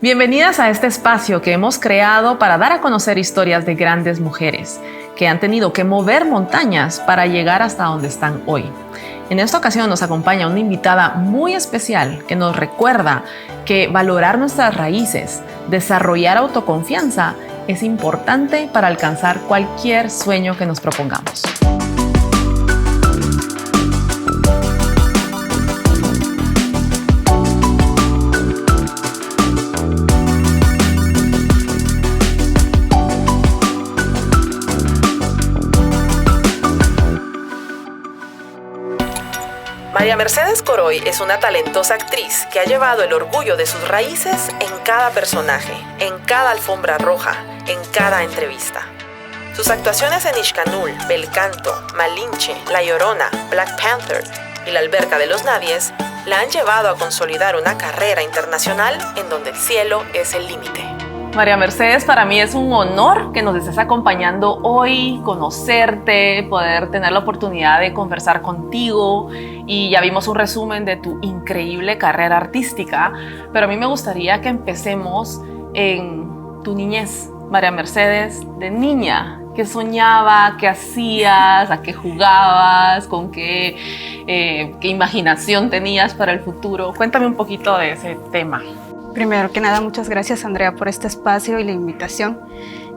Bienvenidas a este espacio que hemos creado para dar a conocer historias de grandes mujeres que han tenido que mover montañas para llegar hasta donde están hoy. En esta ocasión nos acompaña una invitada muy especial que nos recuerda que valorar nuestras raíces, desarrollar autoconfianza es importante para alcanzar cualquier sueño que nos propongamos. María Mercedes Coroy es una talentosa actriz que ha llevado el orgullo de sus raíces en cada personaje, en cada alfombra roja, en cada entrevista. Sus actuaciones en Ixcanul, Belcanto, Malinche, La Llorona, Black Panther y La Alberca de los Nadies la han llevado a consolidar una carrera internacional en donde el cielo es el límite. María Mercedes, para mí es un honor que nos estés acompañando hoy, conocerte, poder tener la oportunidad de conversar contigo, y ya vimos un resumen de tu increíble carrera artística, pero a mí me gustaría que empecemos en tu niñez. María Mercedes, de niña, ¿qué soñaba? ¿Qué hacías? ¿A qué jugabas? ¿Con qué imaginación tenías para el futuro? Cuéntame un poquito de ese tema. Primero que nada, muchas gracias, Andrea, por este espacio y la invitación,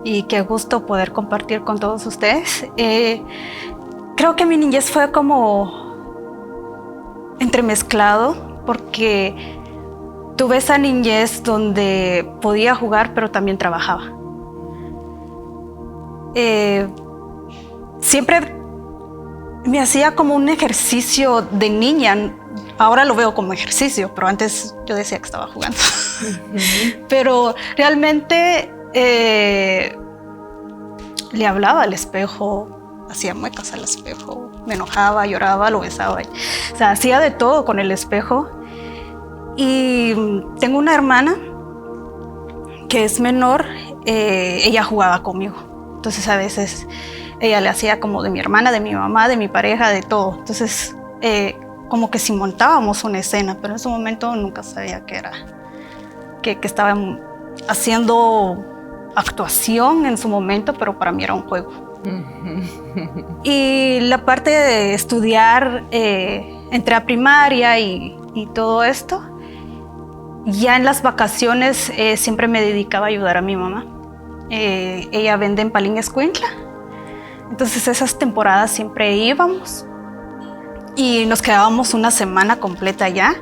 y qué gusto poder compartir con todos ustedes. Creo que mi niñez fue como entremezclado, porque tuve esa niñez donde podía jugar, pero también trabajaba. Siempre me hacía como un ejercicio de niña. Ahora lo veo como ejercicio, pero antes yo decía que estaba jugando. Pero realmente le hablaba al espejo, hacía muecas al espejo, me enojaba, lloraba, lo besaba. O sea, hacía de todo con el espejo. Y tengo una hermana que es menor, ella jugaba conmigo. Entonces a veces ella le hacía como de mi hermana, de mi mamá, de mi pareja, de todo. Entonces como que si montábamos una escena, pero en ese momento nunca sabía qué era, que estaba haciendo actuación en su momento, pero para mí era un juego. Y la parte de estudiar, entré a primaria y todo esto. Ya en las vacaciones siempre me dedicaba a ayudar a mi mamá. Ella vende en Palín Escuintla, entonces esas temporadas siempre íbamos. Y nos quedábamos una semana completa allá.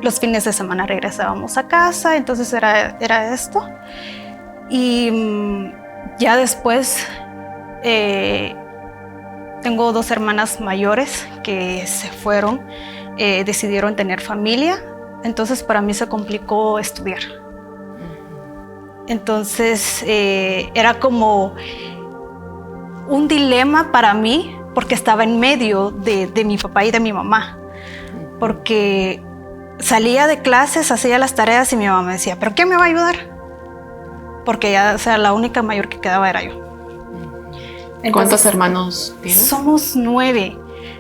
Los fines de semana regresábamos a casa, entonces era esto. Y ya después tengo dos hermanas mayores que se fueron, decidieron tener familia, entonces para mí se complicó estudiar. Entonces era como un dilema para mí, porque estaba en medio de mi papá y de mi mamá, porque salía de clases, hacía las tareas y mi mamá me decía, ¿pero quién me va a ayudar? Porque ya, o sea, la única mayor que quedaba era yo. Entonces, ¿cuántos hermanos tienes? Somos 9.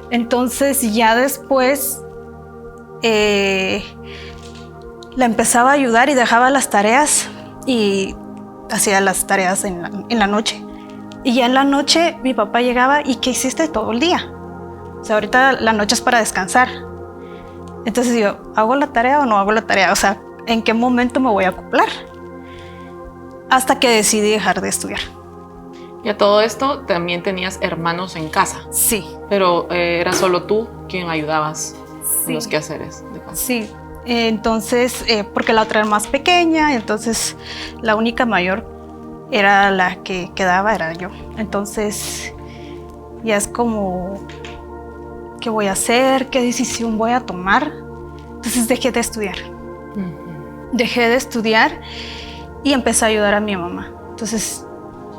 Entonces ya después la empezaba a ayudar y dejaba las tareas y hacía las tareas en la noche. Y ya en la noche mi papá llegaba, ¿y qué hiciste todo el día? O sea, ahorita la noche es para descansar. Entonces yo, ¿hago la tarea o no hago la tarea? O sea, ¿en qué momento me voy a acoplar? Hasta que decidí dejar de estudiar. Y a todo esto también tenías hermanos en casa. Sí. Pero era solo tú quien ayudabas en los quehaceres de casa. Sí. Entonces, porque la otra era más pequeña, entonces la única mayor era la que quedaba, era yo. Entonces ya es como, ¿qué voy a hacer? ¿Qué decisión voy a tomar? Entonces dejé de estudiar. Dejé de estudiar y empecé a ayudar a mi mamá. Entonces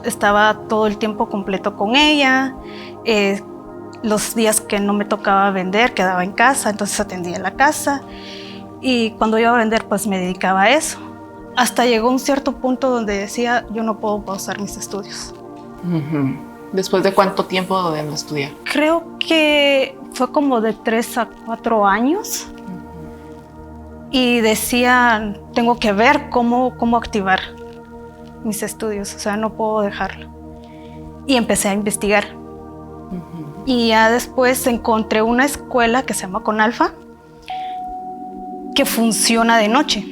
estaba todo el tiempo completo con ella. Los días que no me tocaba vender, quedaba en casa, entonces atendía en la casa. Y cuando iba a vender, pues me dedicaba a eso. Hasta llegó un cierto punto donde decía, yo no puedo pausar mis estudios. ¿Después de cuánto tiempo de no estudiar? Creo que fue como de 3 a 4 años. y decía, tengo que ver cómo activar mis estudios, o sea, no puedo dejarlo. Y empecé a investigar. Y ya después encontré una escuela que se llama Conalfa, que funciona de noche.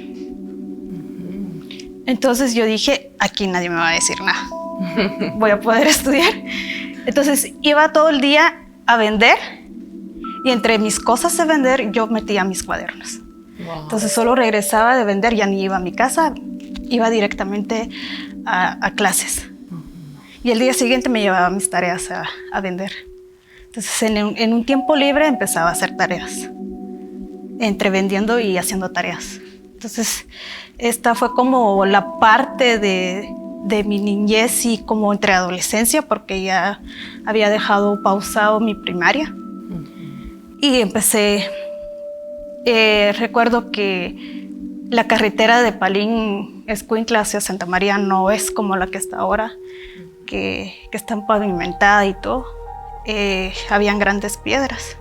Entonces yo dije, aquí nadie me va a decir nada. Voy a poder estudiar. Entonces iba todo el día a vender y entre mis cosas de vender yo metía mis cuadernos. Wow. Entonces solo regresaba de vender, ya ni iba a mi casa, iba directamente a clases. Y el día siguiente me llevaba mis tareas a vender. Entonces en un tiempo libre empezaba a hacer tareas, entre vendiendo y haciendo tareas. Entonces esta fue como la parte de mi niñez y como entre adolescencia, porque ya había dejado pausado mi primaria. Y empecé, recuerdo que la carretera de Palín, Escuintla hacia Santa María no es como la que está ahora, que está pavimentada y todo. Habían grandes piedras.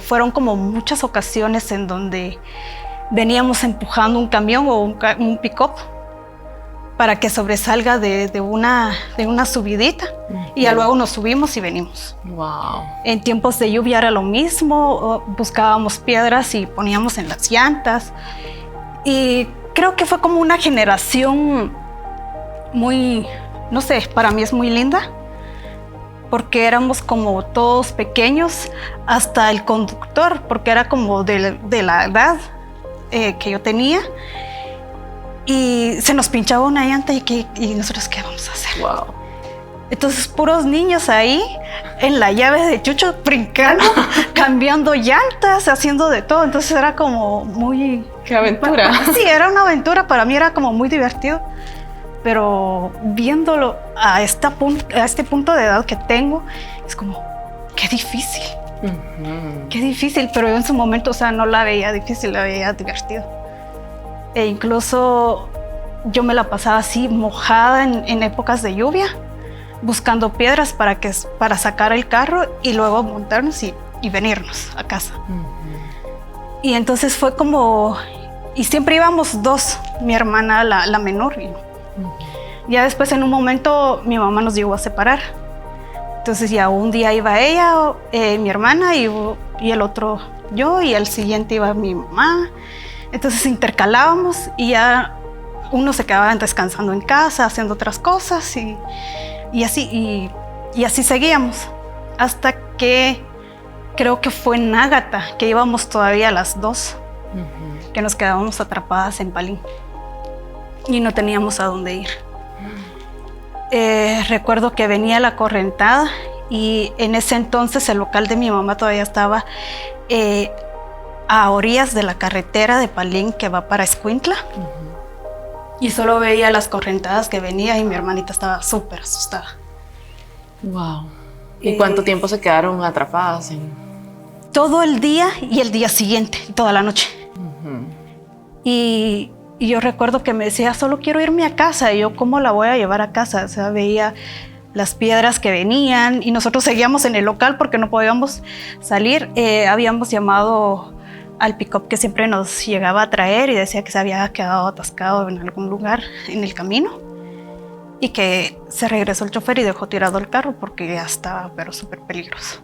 Fueron como muchas ocasiones en donde veníamos empujando un camión o un pick-up para que sobresalga de una subidita y ya luego nos subimos y venimos. Wow. En tiempos de lluvia era lo mismo, buscábamos piedras y poníamos en las llantas. Y creo que fue como una generación muy, no sé, para mí es muy linda, porque éramos como todos pequeños, hasta el conductor, porque era como de la edad que yo tenía. Y se nos pinchaba una llanta y nosotros, ¿qué vamos a hacer? Wow. Entonces, puros niños ahí, en la llave de Chucho, brincando, cambiando llantas, haciendo de todo. Entonces era como muy... ¡Qué aventura! Sí, era una aventura. Para mí era como muy divertido. Pero viéndolo a este punto de edad que tengo, es como, qué difícil. Qué difícil. Pero yo en su momento, o sea, no la veía difícil, la veía divertido. E incluso yo me la pasaba así mojada en épocas de lluvia, buscando piedras para sacar el carro y luego montarnos y venirnos a casa. Y entonces fue como, y siempre íbamos dos, mi hermana la menor y yo. Ya después en un momento mi mamá nos llegó a separar. Entonces ya un día iba ella, mi hermana y el otro yo, y al siguiente iba mi mamá. Entonces intercalábamos y ya uno se quedaba descansando en casa, haciendo otras cosas y así seguíamos. Hasta que creo que fue en Ágata, que íbamos todavía las dos, que nos quedábamos atrapadas en Palín y no teníamos a dónde ir. Recuerdo que venía la correntada y en ese entonces el local de mi mamá todavía estaba a orillas de la carretera de Palín que va para Escuintla. Y solo veía las correntadas que venía y mi hermanita estaba súper asustada. Wow. ¿Y cuánto tiempo se quedaron atrapadas? Todo el día y el día siguiente, toda la noche. Y yo recuerdo que me decía, solo quiero irme a casa. Y yo, ¿cómo la voy a llevar a casa? O sea, veía las piedras que venían y nosotros seguíamos en el local porque no podíamos salir. Habíamos llamado al pick-up que siempre nos llegaba a traer y decía que se había quedado atascado en algún lugar en el camino y que se regresó el chofer y dejó tirado el carro porque ya estaba pero súper peligroso.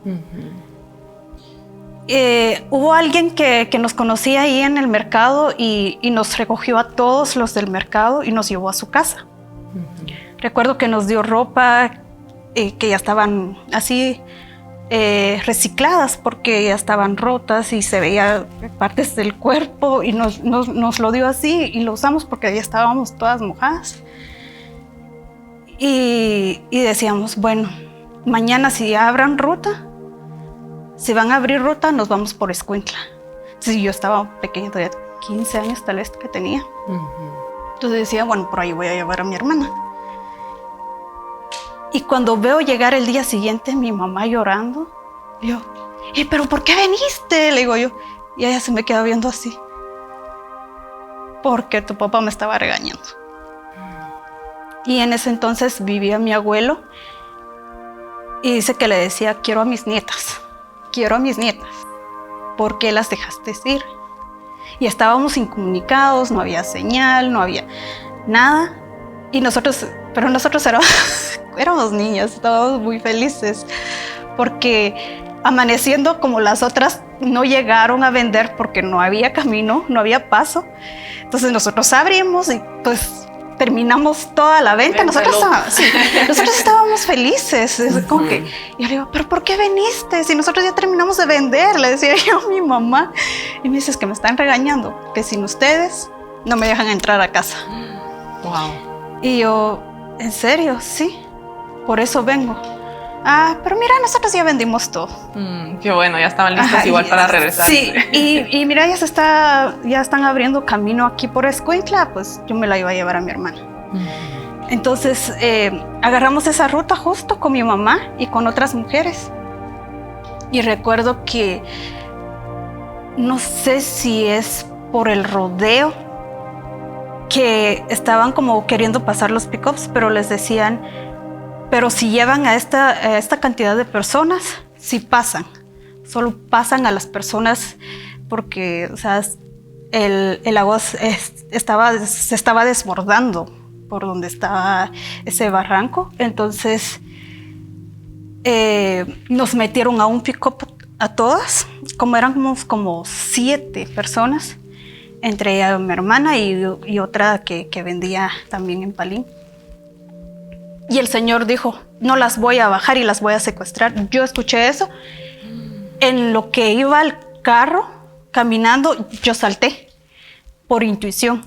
Hubo alguien que nos conocía ahí en el mercado y nos recogió a todos los del mercado y nos llevó a su casa. Recuerdo que nos dio ropa que ya estaban así recicladas porque ya estaban rotas y se veía partes del cuerpo y nos lo dio así y lo usamos porque ya estábamos todas mojadas. Y decíamos, bueno, mañana si abran ruta, si van a abrir ruta, nos vamos por Escuintla. Entonces yo estaba pequeña, todavía 15 años tal vez que tenía. Entonces decía, bueno, por ahí voy a llevar a mi hermana. Y cuando veo llegar el día siguiente mi mamá llorando, yo, ¿pero por qué viniste? Le digo yo. Y ella se me queda viendo así. Porque tu papá me estaba regañando. Y en ese entonces vivía mi abuelo y dice que le decía, quiero a mis nietas. Quiero a mis nietas. ¿por qué las dejaste ir? Y estábamos incomunicados, no había señal, no había nada. Pero nosotros éramos niños, estábamos muy felices, porque amaneciendo como las otras no llegaron a vender porque no había camino, no había paso. Entonces nosotros abrimos y pues terminamos toda la venta. Nosotros estábamos felices. Es como que yo le digo, ¿pero por qué viniste? Si nosotros ya terminamos de vender, le decía yo a mi mamá. Y me dice, es que me están regañando, que sin ustedes no me dejan entrar a casa. Wow. Y yo, ¿en serio? Sí, por eso vengo. Ah, pero mira, nosotros ya vendimos todo. Qué bueno, ya estaban listos igual para regresar. Sí, y mira, ya están abriendo camino aquí por Escuintla, pues yo me la iba a llevar a mi hermana. Entonces, agarramos esa ruta justo con mi mamá y con otras mujeres. Y recuerdo que, no sé si es por el rodeo, que estaban como queriendo pasar los pick-ups, pero les decían, pero si llevan a esta cantidad de personas, sí pasan. Solo pasan a las personas porque, o sea, el agua se estaba desbordando por donde estaba ese barranco. Entonces, nos metieron a un pick-up a todas, como éramos como 7 personas, entre ella, mi hermana y otra que vendía también en Palín. Y el Señor dijo, no las voy a bajar y las voy a secuestrar. Yo escuché eso. En lo que iba al carro, caminando, yo salté por intuición.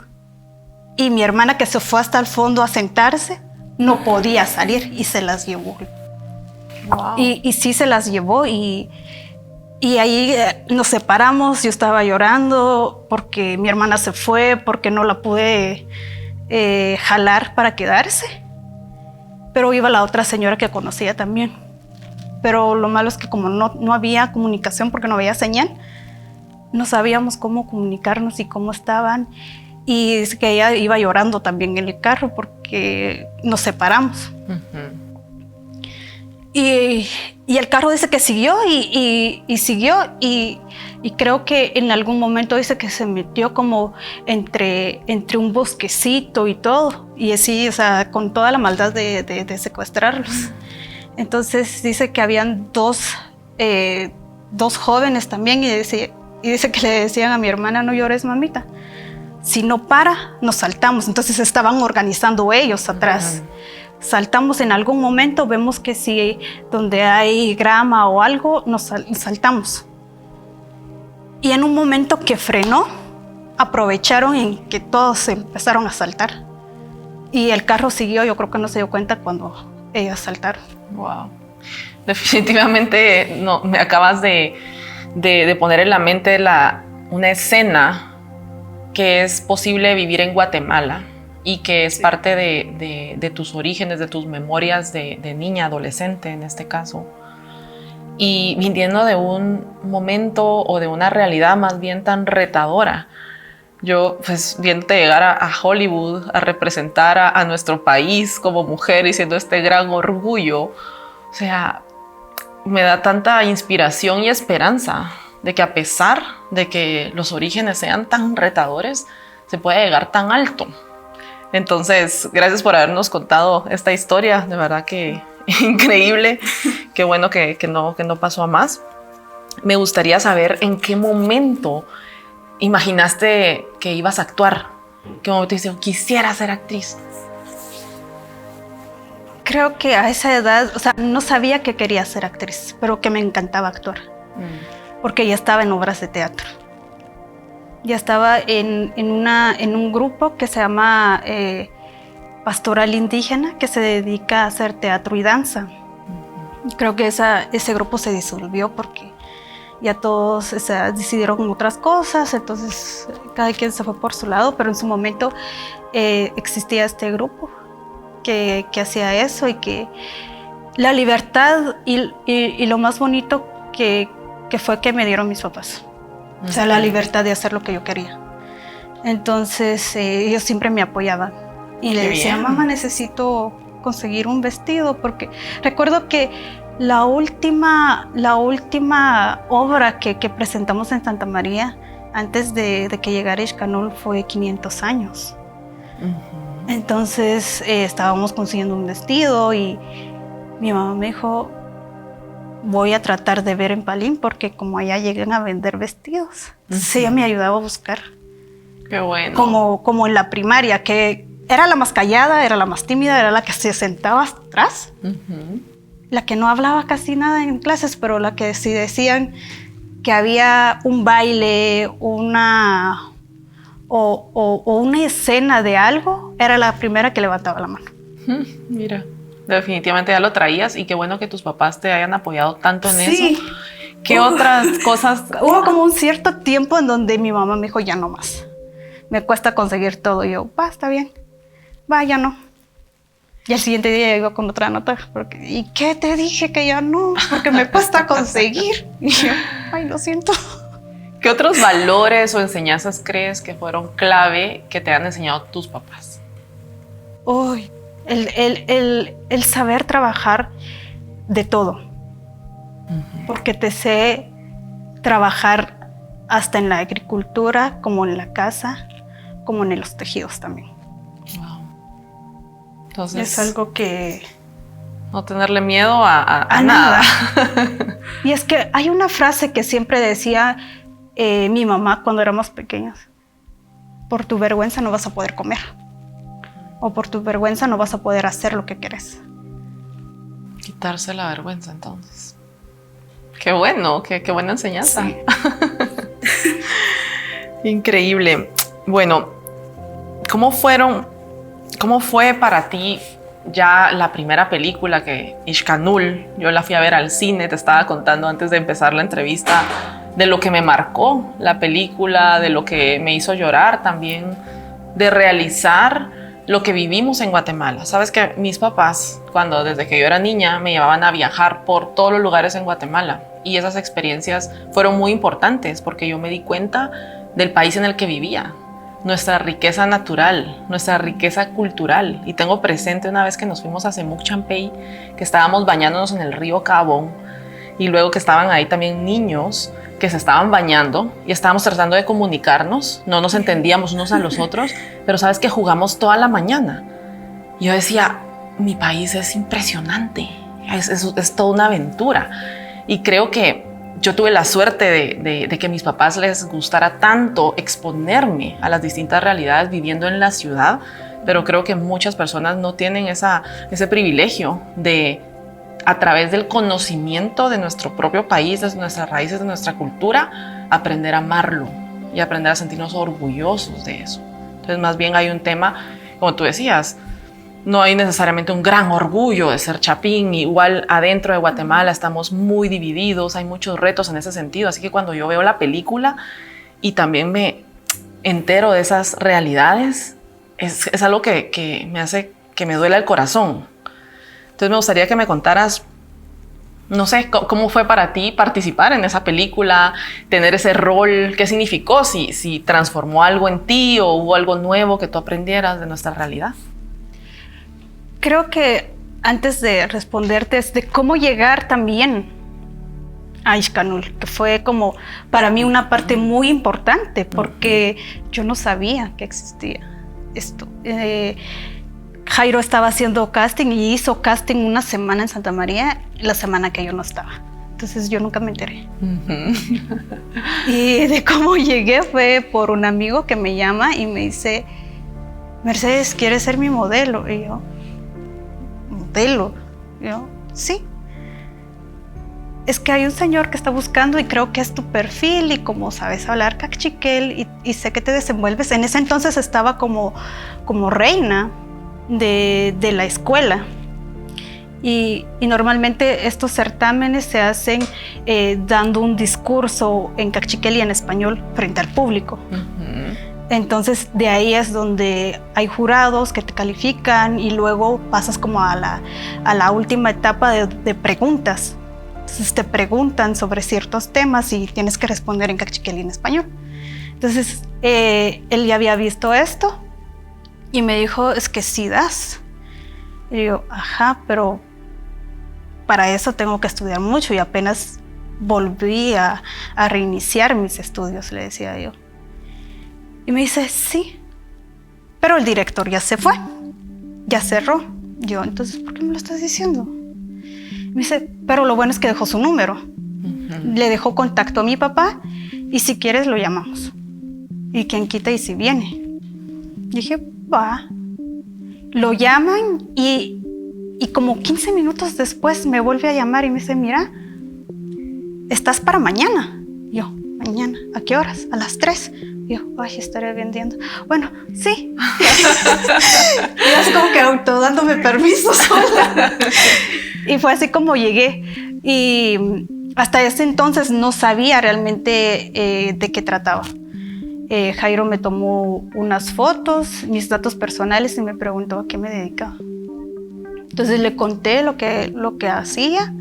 Y mi hermana, que se fue hasta el fondo a sentarse, no podía salir y se las llevó. Wow. Y sí se las llevó y ahí nos separamos. Yo estaba llorando porque mi hermana se fue, porque no la pude jalar para quedarse. Pero iba la otra señora que conocía también. Pero lo malo es que como no había comunicación porque no había señal, no sabíamos cómo comunicarnos y cómo estaban. Y es que ella iba llorando también en el carro porque nos separamos. Y el carro dice que siguió y siguió y creo que en algún momento dice que se metió como entre un bosquecito y todo. Y así, o sea, con toda la maldad de secuestrarlos. Entonces dice que habían dos jóvenes también y dice que le decían a mi hermana, no llores, mamita. Si no para, nos saltamos. Entonces estaban organizando ellos atrás. Saltamos en algún momento, vemos que si donde hay grama o algo, nos saltamos. Y en un momento que frenó, aprovecharon en que todos se empezaron a saltar. Y el carro siguió, yo creo que no se dio cuenta cuando ellos saltaron. Wow. Definitivamente no, me acabas de poner en la mente una escena que es posible vivir en Guatemala y que es parte de tus orígenes, de tus memorias de niña, adolescente en este caso. Y viniendo de un momento o de una realidad más bien tan retadora. Yo, pues, viéndote llegar a Hollywood, a representar a nuestro país como mujer y siendo este gran orgullo, o sea, me da tanta inspiración y esperanza de que a pesar de que los orígenes sean tan retadores, se puede llegar tan alto. Entonces, gracias por habernos contado esta historia, de verdad que increíble, qué bueno que no pasó a más. Me gustaría saber en qué momento imaginaste que ibas a actuar, qué momento dices, quisiera ser actriz. Creo que a esa edad, o sea, no sabía que quería ser actriz, pero que me encantaba actuar, porque ya estaba en obras de teatro. Ya estaba en un grupo que se llama Pastoral Indígena, que se dedica a hacer teatro y danza. Creo que ese grupo se disolvió porque ya todos decidieron otras cosas, entonces cada quien se fue por su lado, pero en su momento existía este grupo que hacía eso y que la libertad y lo más bonito que fue que me dieron mis papás. O sea, la libertad de hacer lo que yo quería. Entonces, ellos siempre me apoyaban. Y le decía, mamá, necesito conseguir un vestido, porque recuerdo que La última obra que presentamos en Santa María antes de que llegara Ixcanul fue 500 años. Uh-huh. Entonces estábamos consiguiendo un vestido y mi mamá me dijo, voy a tratar de ver en Palín porque como allá llegan a vender vestidos. Entonces ella me ayudaba a buscar. Qué bueno. Como en la primaria, que era la más callada, era la más tímida, era la que se sentaba atrás. Uh-huh. La que no hablaba casi nada en clases, pero la que sí decían que había un baile, una escena de algo, era la primera que levantaba la mano. Mira, definitivamente ya lo traías y qué bueno que tus papás te hayan apoyado tanto en eso. ¿Qué otras cosas? Hubo como un cierto tiempo en donde mi mamá me dijo, ya no más. Me cuesta conseguir todo. Y yo, va, está bien. Va, ya no. Y al siguiente día llegó con otra nota. ¿Y qué te dije que ya no? Porque me cuesta conseguir. Y yo, ay, lo siento. ¿Qué otros valores o enseñanzas crees que fueron clave que te han enseñado tus papás? Uy, el saber trabajar de todo. Uh-huh. Porque te sé trabajar hasta en la agricultura, como en la casa, como en los tejidos también. Wow. Entonces, es algo que... No tenerle miedo a nada. Y es que hay una frase que siempre decía mi mamá cuando éramos pequeños. Por tu vergüenza no vas a poder comer. O por tu vergüenza no vas a poder hacer lo que quieres. Quitarse la vergüenza, entonces. Qué bueno, qué buena enseñanza. Sí. Increíble. Bueno, ¿cómo fue para ti ya la primera película que Ixcanul? Yo la fui a ver al cine, te estaba contando antes de empezar la entrevista de lo que me marcó la película, de lo que me hizo llorar también, de realizar lo que vivimos en Guatemala. Sabes que mis papás, desde que yo era niña, me llevaban a viajar por todos los lugares en Guatemala y esas experiencias fueron muy importantes porque yo me di cuenta del país en el que vivía, nuestra riqueza natural, nuestra riqueza cultural. Y tengo presente una vez que nos fuimos a Semuc Champey, que estábamos bañándonos en el río Cabón y luego que estaban ahí también niños que se estaban bañando y estábamos tratando de comunicarnos, no nos entendíamos unos a los otros, pero sabes que jugamos toda la mañana. Y yo decía, mi país es impresionante, es toda una aventura. Y creo que yo tuve la suerte de que a mis papás les gustara tanto exponerme a las distintas realidades viviendo en la ciudad, pero creo que muchas personas no tienen ese privilegio de, a través del conocimiento de nuestro propio país, de nuestras raíces, de nuestra cultura, aprender a amarlo y aprender a sentirnos orgullosos de eso. Entonces, más bien hay un tema, como tú decías, no hay necesariamente un gran orgullo de ser chapín. Igual adentro de Guatemala estamos muy divididos, hay muchos retos en ese sentido. Así que cuando yo veo la película y también me entero de esas realidades, es algo que me hace que me duela el corazón. Entonces me gustaría que me contaras, no sé, cómo fue para ti participar en esa película, tener ese rol, qué significó, si transformó algo en ti o hubo algo nuevo que tú aprendieras de nuestra realidad. Creo que antes de responderte es de cómo llegar también a Ixcanul, que fue como para mí una parte muy importante porque yo no sabía que existía esto. Jairo estaba haciendo casting y hizo casting una semana en Santa María, la semana que yo no estaba. Entonces yo nunca me enteré. Y de cómo llegué fue por un amigo que me llama y me dice, Mercedes, ¿quieres ser mi modelo? Y yo, ¿modelo? Y yo, sí. Es que hay un señor que está buscando y creo que es tu perfil y como sabes hablar cachiquel y sé que te desenvuelves. En ese entonces estaba como reina de la escuela y normalmente estos certámenes se hacen dando un discurso en cachiquel y en español frente al público. Entonces de ahí es donde hay jurados que te califican y luego pasas como a la última etapa de preguntas. Entonces te preguntan sobre ciertos temas y tienes que responder en cachiquel y en español. Entonces él ya había visto esto y me dijo, es que sí das. Y yo, ajá, pero para eso tengo que estudiar mucho y apenas volví a reiniciar mis estudios, le decía yo. Y me dice, sí, pero el director ya se fue, ya cerró. Yo, entonces, ¿por qué me lo estás diciendo? Me dice, pero lo bueno es que dejó su número. Le dejó contacto a mi papá y si quieres lo llamamos. Y quien quita y si viene. Dije, va. Lo llaman y como 15 minutos después me vuelve a llamar y me dice, mira, ¿estás para mañana? Yo, mañana, ¿a qué horas? A las 3. Yo, ay, estaré vendiendo. Bueno, sí. Y así como que auto dándome permiso sola. Y fue así como llegué. Y hasta ese entonces no sabía realmente de qué trataba. Jairo me tomó unas fotos, mis datos personales y me preguntó a qué me dedicaba. Entonces le conté lo que hacía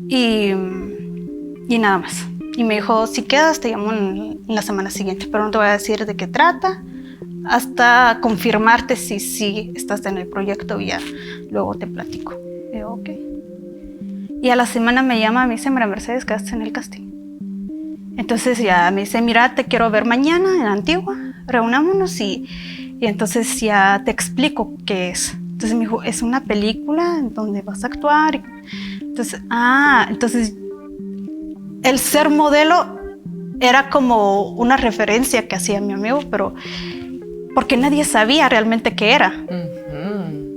y nada más. Y me dijo, si quedas te llamo en la semana siguiente, pero no te voy a decir de qué trata hasta confirmarte si sí estás en el proyecto y ya luego te platico. Y yo, ok. Y a la semana me llama, me dice, María Mercedes, quedaste en el casting. Entonces ya me dice, mira, te quiero ver mañana en Antigua, reunámonos y entonces ya te explico qué es. Entonces me dijo, es una película en donde vas a actuar. Entonces, entonces el ser modelo era como una referencia que hacía mi amigo, pero porque nadie sabía realmente qué era.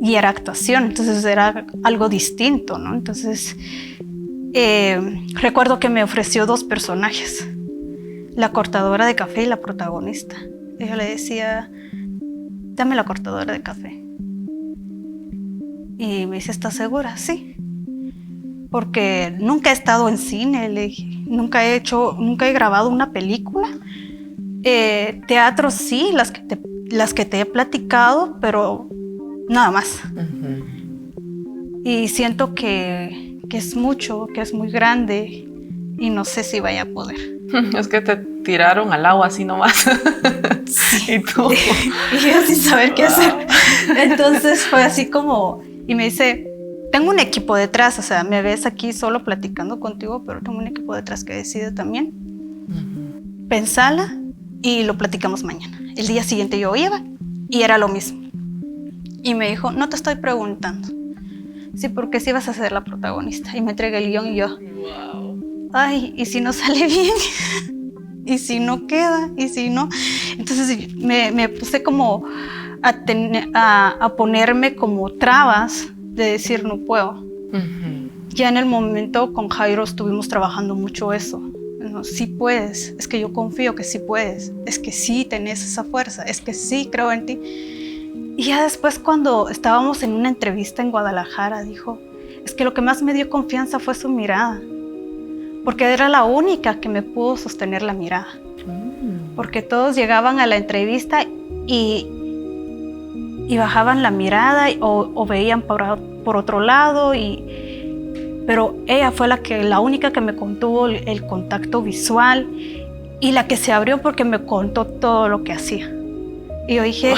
Y era actuación, entonces era algo distinto, ¿no? Entonces, recuerdo que me ofreció 2 personajes, la cortadora de café y la protagonista. Y yo le decía, dame la cortadora de café. Y me dice, ¿estás segura? Sí. Porque nunca he estado en cine, le dije, nunca he grabado una película. Teatro sí, las que te he platicado, pero nada más. Y siento que es mucho, que es muy grande y no sé si vaya a poder. Es que te tiraron al agua así nomás. Sí. Y tú. Y yo sin saber qué hacer. Entonces fue así como, y me dice, tengo un equipo detrás, o sea, me ves aquí solo platicando contigo, pero tengo un equipo detrás que decide también. Pensala y lo platicamos mañana. El día siguiente yo iba y era lo mismo. Y me dijo, no te estoy preguntando. Sí, porque sí vas a ser la protagonista. Y me entregué el guión y yo, ay, ¿y si no sale bien? ¿Y si no queda? ¿Y si no? Entonces me puse como a ponerme como trabas de decir no puedo. Ya en el momento con Jairo estuvimos trabajando mucho eso. No, sí puedes, es que yo confío que sí puedes, es que sí tenés esa fuerza, es que sí creo en ti. Y ya después cuando estábamos en una entrevista en Guadalajara dijo, es que lo que más me dio confianza fue su mirada, porque era la única que me pudo sostener la mirada. Porque todos llegaban a la entrevista y bajaban la mirada o veían por otro lado, pero ella fue la única que me contuvo el contacto visual y la que se abrió porque me contó todo lo que hacía. Y yo dije,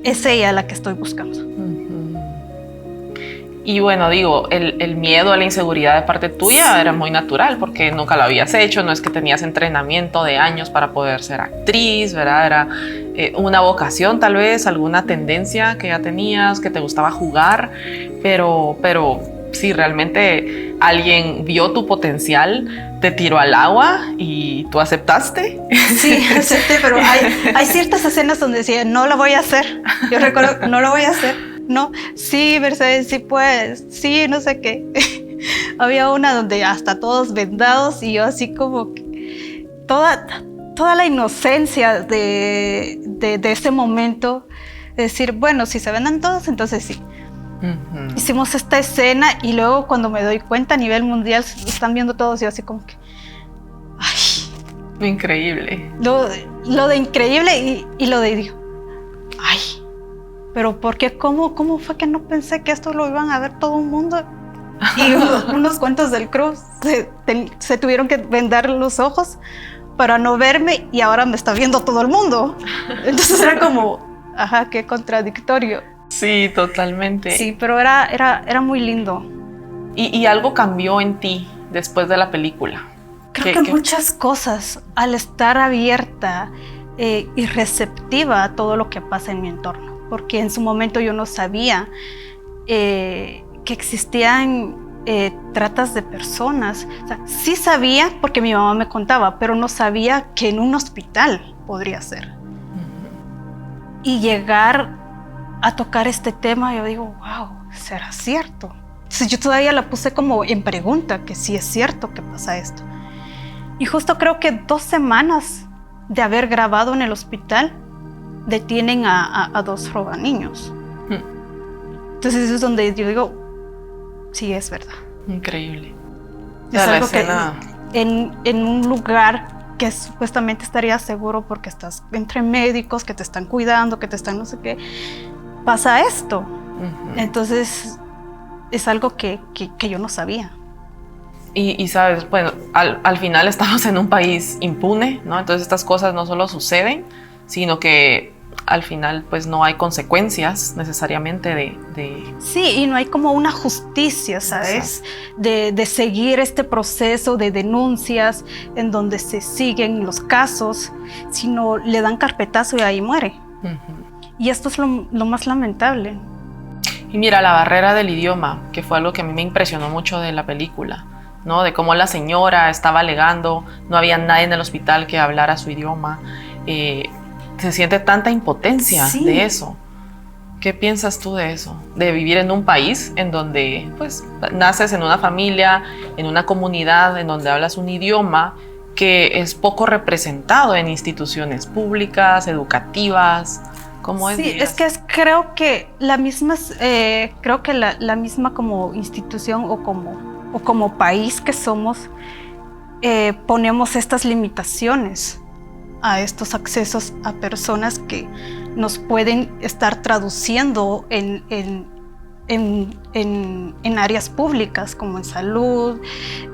es ella la que estoy buscando. Y bueno, digo, el miedo a la inseguridad de parte tuya era muy natural porque nunca lo habías hecho, no es que tenías entrenamiento de años para poder ser actriz, ¿verdad? Era una vocación tal vez, alguna tendencia que ya tenías, que te gustaba jugar, pero si realmente alguien vio tu potencial, te tiró al agua y tú aceptaste. Sí, acepté, pero hay ciertas escenas donde decía, no lo voy a hacer. Yo recuerdo, no lo voy a hacer. No, sí, Mercedes, sí puedes, sí, no sé qué. Había una donde hasta todos vendados y yo así como que toda la inocencia de ese momento, de decir, bueno, si se vendan todos, entonces sí. Hicimos esta escena y luego cuando me doy cuenta a nivel mundial están viendo todos y yo así como que ay, increíble. Lo de increíble y lo de digo, ay, pero ¿por qué? ¿Cómo fue que no pensé que esto lo iban a ver todo el mundo? Y unos cuantos del crew se tuvieron que vendar los ojos para no verme y ahora me está viendo todo el mundo. Entonces era como, ajá, qué contradictorio. Sí, totalmente. Sí, pero era muy lindo. Y algo cambió en ti después de la película. Creo que muchas cosas, al estar abierta y receptiva a todo lo que pasa en mi entorno, porque en su momento yo no sabía que existían tratas de personas. O sea, sí sabía porque mi mamá me contaba, pero no sabía que en un hospital podría ser. Y llegar a tocar este tema, yo digo, wow, ¿será cierto? Entonces yo todavía la puse como en pregunta, que sí es cierto que pasa esto. Y justo creo que 2 semanas de haber grabado en el hospital, detienen a 2 robaniños. Entonces eso es donde yo digo, sí, es verdad. Increíble. Es algo escena... que en un lugar que supuestamente estaría seguro porque estás entre médicos que te están cuidando, que te están no sé qué, pasa esto. Entonces es algo que yo no sabía. Y sabes, bueno, al final estamos en un país impune, ¿no? Entonces estas cosas no solo suceden, sino que al final pues no hay consecuencias necesariamente de... Sí, y no hay como una justicia, ¿sabes? De seguir este proceso de denuncias en donde se siguen los casos, sino le dan carpetazo y ahí muere. Y esto es lo más lamentable. Y mira, la barrera del idioma, que fue algo que a mí me impresionó mucho de la película, ¿no? De cómo la señora estaba alegando, no había nadie en el hospital que hablara su idioma. Se siente tanta impotencia de eso. ¿Qué piensas tú de eso? De vivir en un país en donde pues, naces en una familia, en una comunidad, en donde hablas un idioma que es poco representado en instituciones públicas, educativas. ¿Cómo es? Sí, es que creo que la misma, la misma como institución o como país que somos, ponemos estas limitaciones a estos accesos a personas que nos pueden estar traduciendo en áreas públicas como en salud,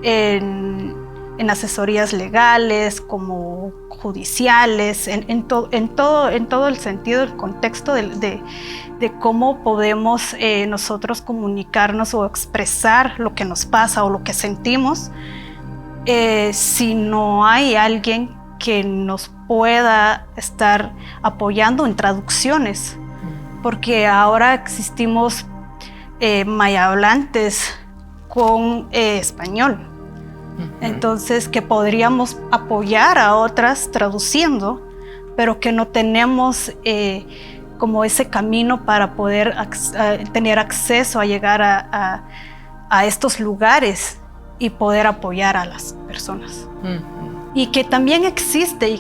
en asesorías legales, como judiciales, en todo el sentido, el contexto de cómo podemos nosotros comunicarnos o expresar lo que nos pasa o lo que sentimos, si no hay alguien que nos pueda estar apoyando en traducciones, porque ahora existimos mayablantes con español. Entonces, que podríamos apoyar a otras traduciendo, pero que no tenemos como ese camino para poder tener acceso a llegar a estos lugares y poder apoyar a las personas. Y que también existe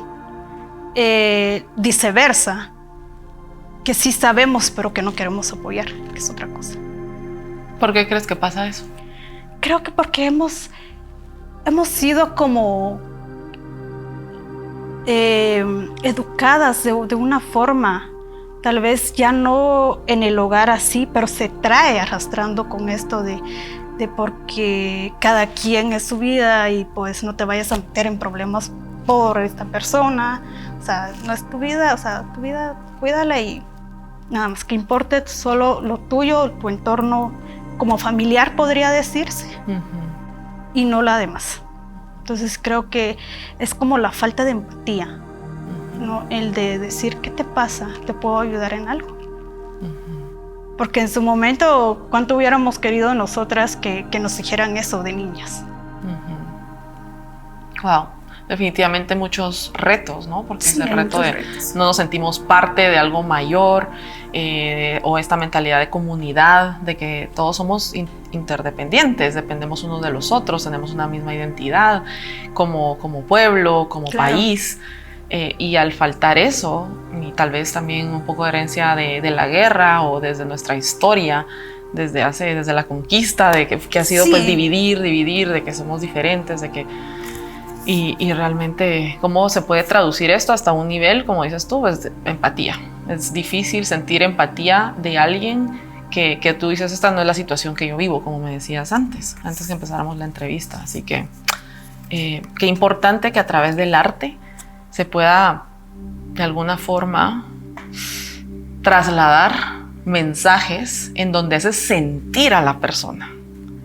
viceversa, que sí sabemos pero que no queremos apoyar, que es otra cosa. ¿Por qué crees que pasa eso? Creo que porque hemos sido como educadas de una forma, tal vez ya no en el hogar así, pero se trae arrastrando con esto de porque cada quien es su vida y pues no te vayas a meter en problemas por esta persona. O sea, no es tu vida, o sea, tu vida cuídala y nada más que importe solo lo tuyo, tu entorno como familiar podría decirse, y no la demás. Entonces creo que es como la falta de empatía, ¿no? El de decir, ¿qué te pasa? ¿Te puedo ayudar en algo? Porque en su momento, ¿cuánto hubiéramos querido nosotras que nos dijeran eso de niñas? Wow, definitivamente muchos retos, ¿no? Porque sí, ese reto de no nos sentimos parte de algo mayor, o esta mentalidad de comunidad, de que todos somos interdependientes, dependemos unos de los otros, tenemos una misma identidad como pueblo, como país. Y al faltar eso, y tal vez también un poco de herencia de la guerra o desde nuestra historia, desde la conquista, de que ha sido pues dividir, de que somos diferentes, de que y realmente cómo se puede traducir esto hasta un nivel, como dices tú, pues empatía. Es difícil sentir empatía de alguien que tú dices, esta no es la situación que yo vivo, como me decías antes que empezáramos la entrevista. Así que qué importante que a través del arte se pueda de alguna forma trasladar mensajes en donde haces sentir a la persona,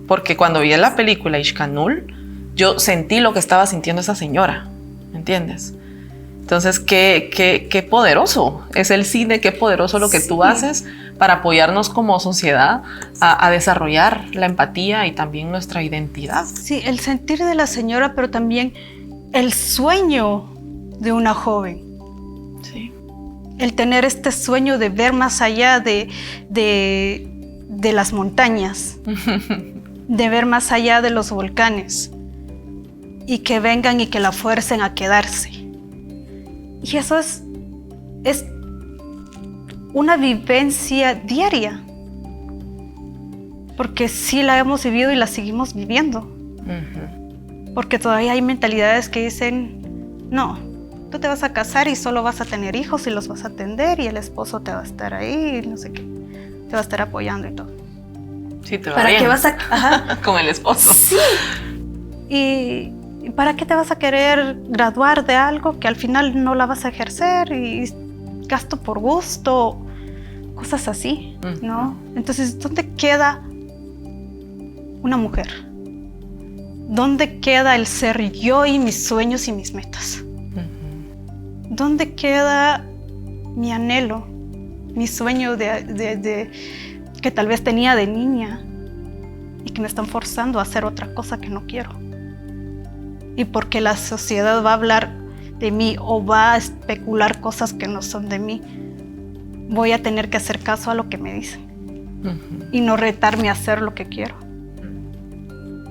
Porque cuando vi la película Ishkanul, yo sentí lo que estaba sintiendo esa señora, ¿me entiendes? Entonces, qué poderoso es el cine, qué poderoso lo que tú haces para apoyarnos como sociedad a desarrollar la empatía y también nuestra identidad. Sí, el sentir de la señora, pero también el sueño de una joven. Sí. El tener este sueño de ver más allá de las montañas, de ver más allá de los volcanes, y que vengan y que la fuercen a quedarse. Y eso es una vivencia diaria, porque sí la hemos vivido y la seguimos viviendo. Porque todavía hay mentalidades que dicen, no, tú te vas a casar y solo vas a tener hijos y los vas a atender y el esposo te va a estar ahí, no sé qué, te va a estar apoyando y todo. Sí, te va ¿Para bien. qué vas a...? Ajá. Con el esposo. Sí. ¿Y para qué te vas a querer graduar de algo que al final no la vas a ejercer y gasto por gusto? Cosas así, ¿no? Entonces, ¿dónde queda una mujer? ¿Dónde queda el ser yo y mis sueños y mis metas? ¿Dónde queda mi anhelo, mi sueño que tal vez tenía de niña y que me están forzando a hacer otra cosa que no quiero? Y porque la sociedad va a hablar de mí o va a especular cosas que no son de mí, voy a tener que hacer caso a lo que me dicen y no retarme a hacer lo que quiero.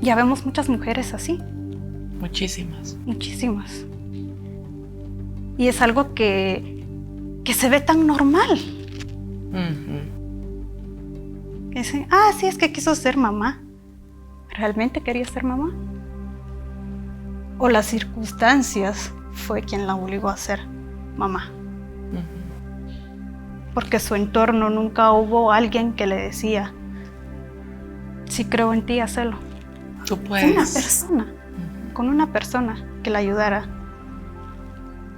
Ya vemos muchas mujeres así. Muchísimas. Muchísimas. Y es algo que se ve tan normal. Que dicen, sí, es que quiso ser mamá. ¿Realmente quería ser mamá? O las circunstancias fue quien la obligó a ser mamá. Porque su entorno nunca hubo alguien que le decía, si creo en ti, hazlo. Tú puedes. Con una persona que la ayudara.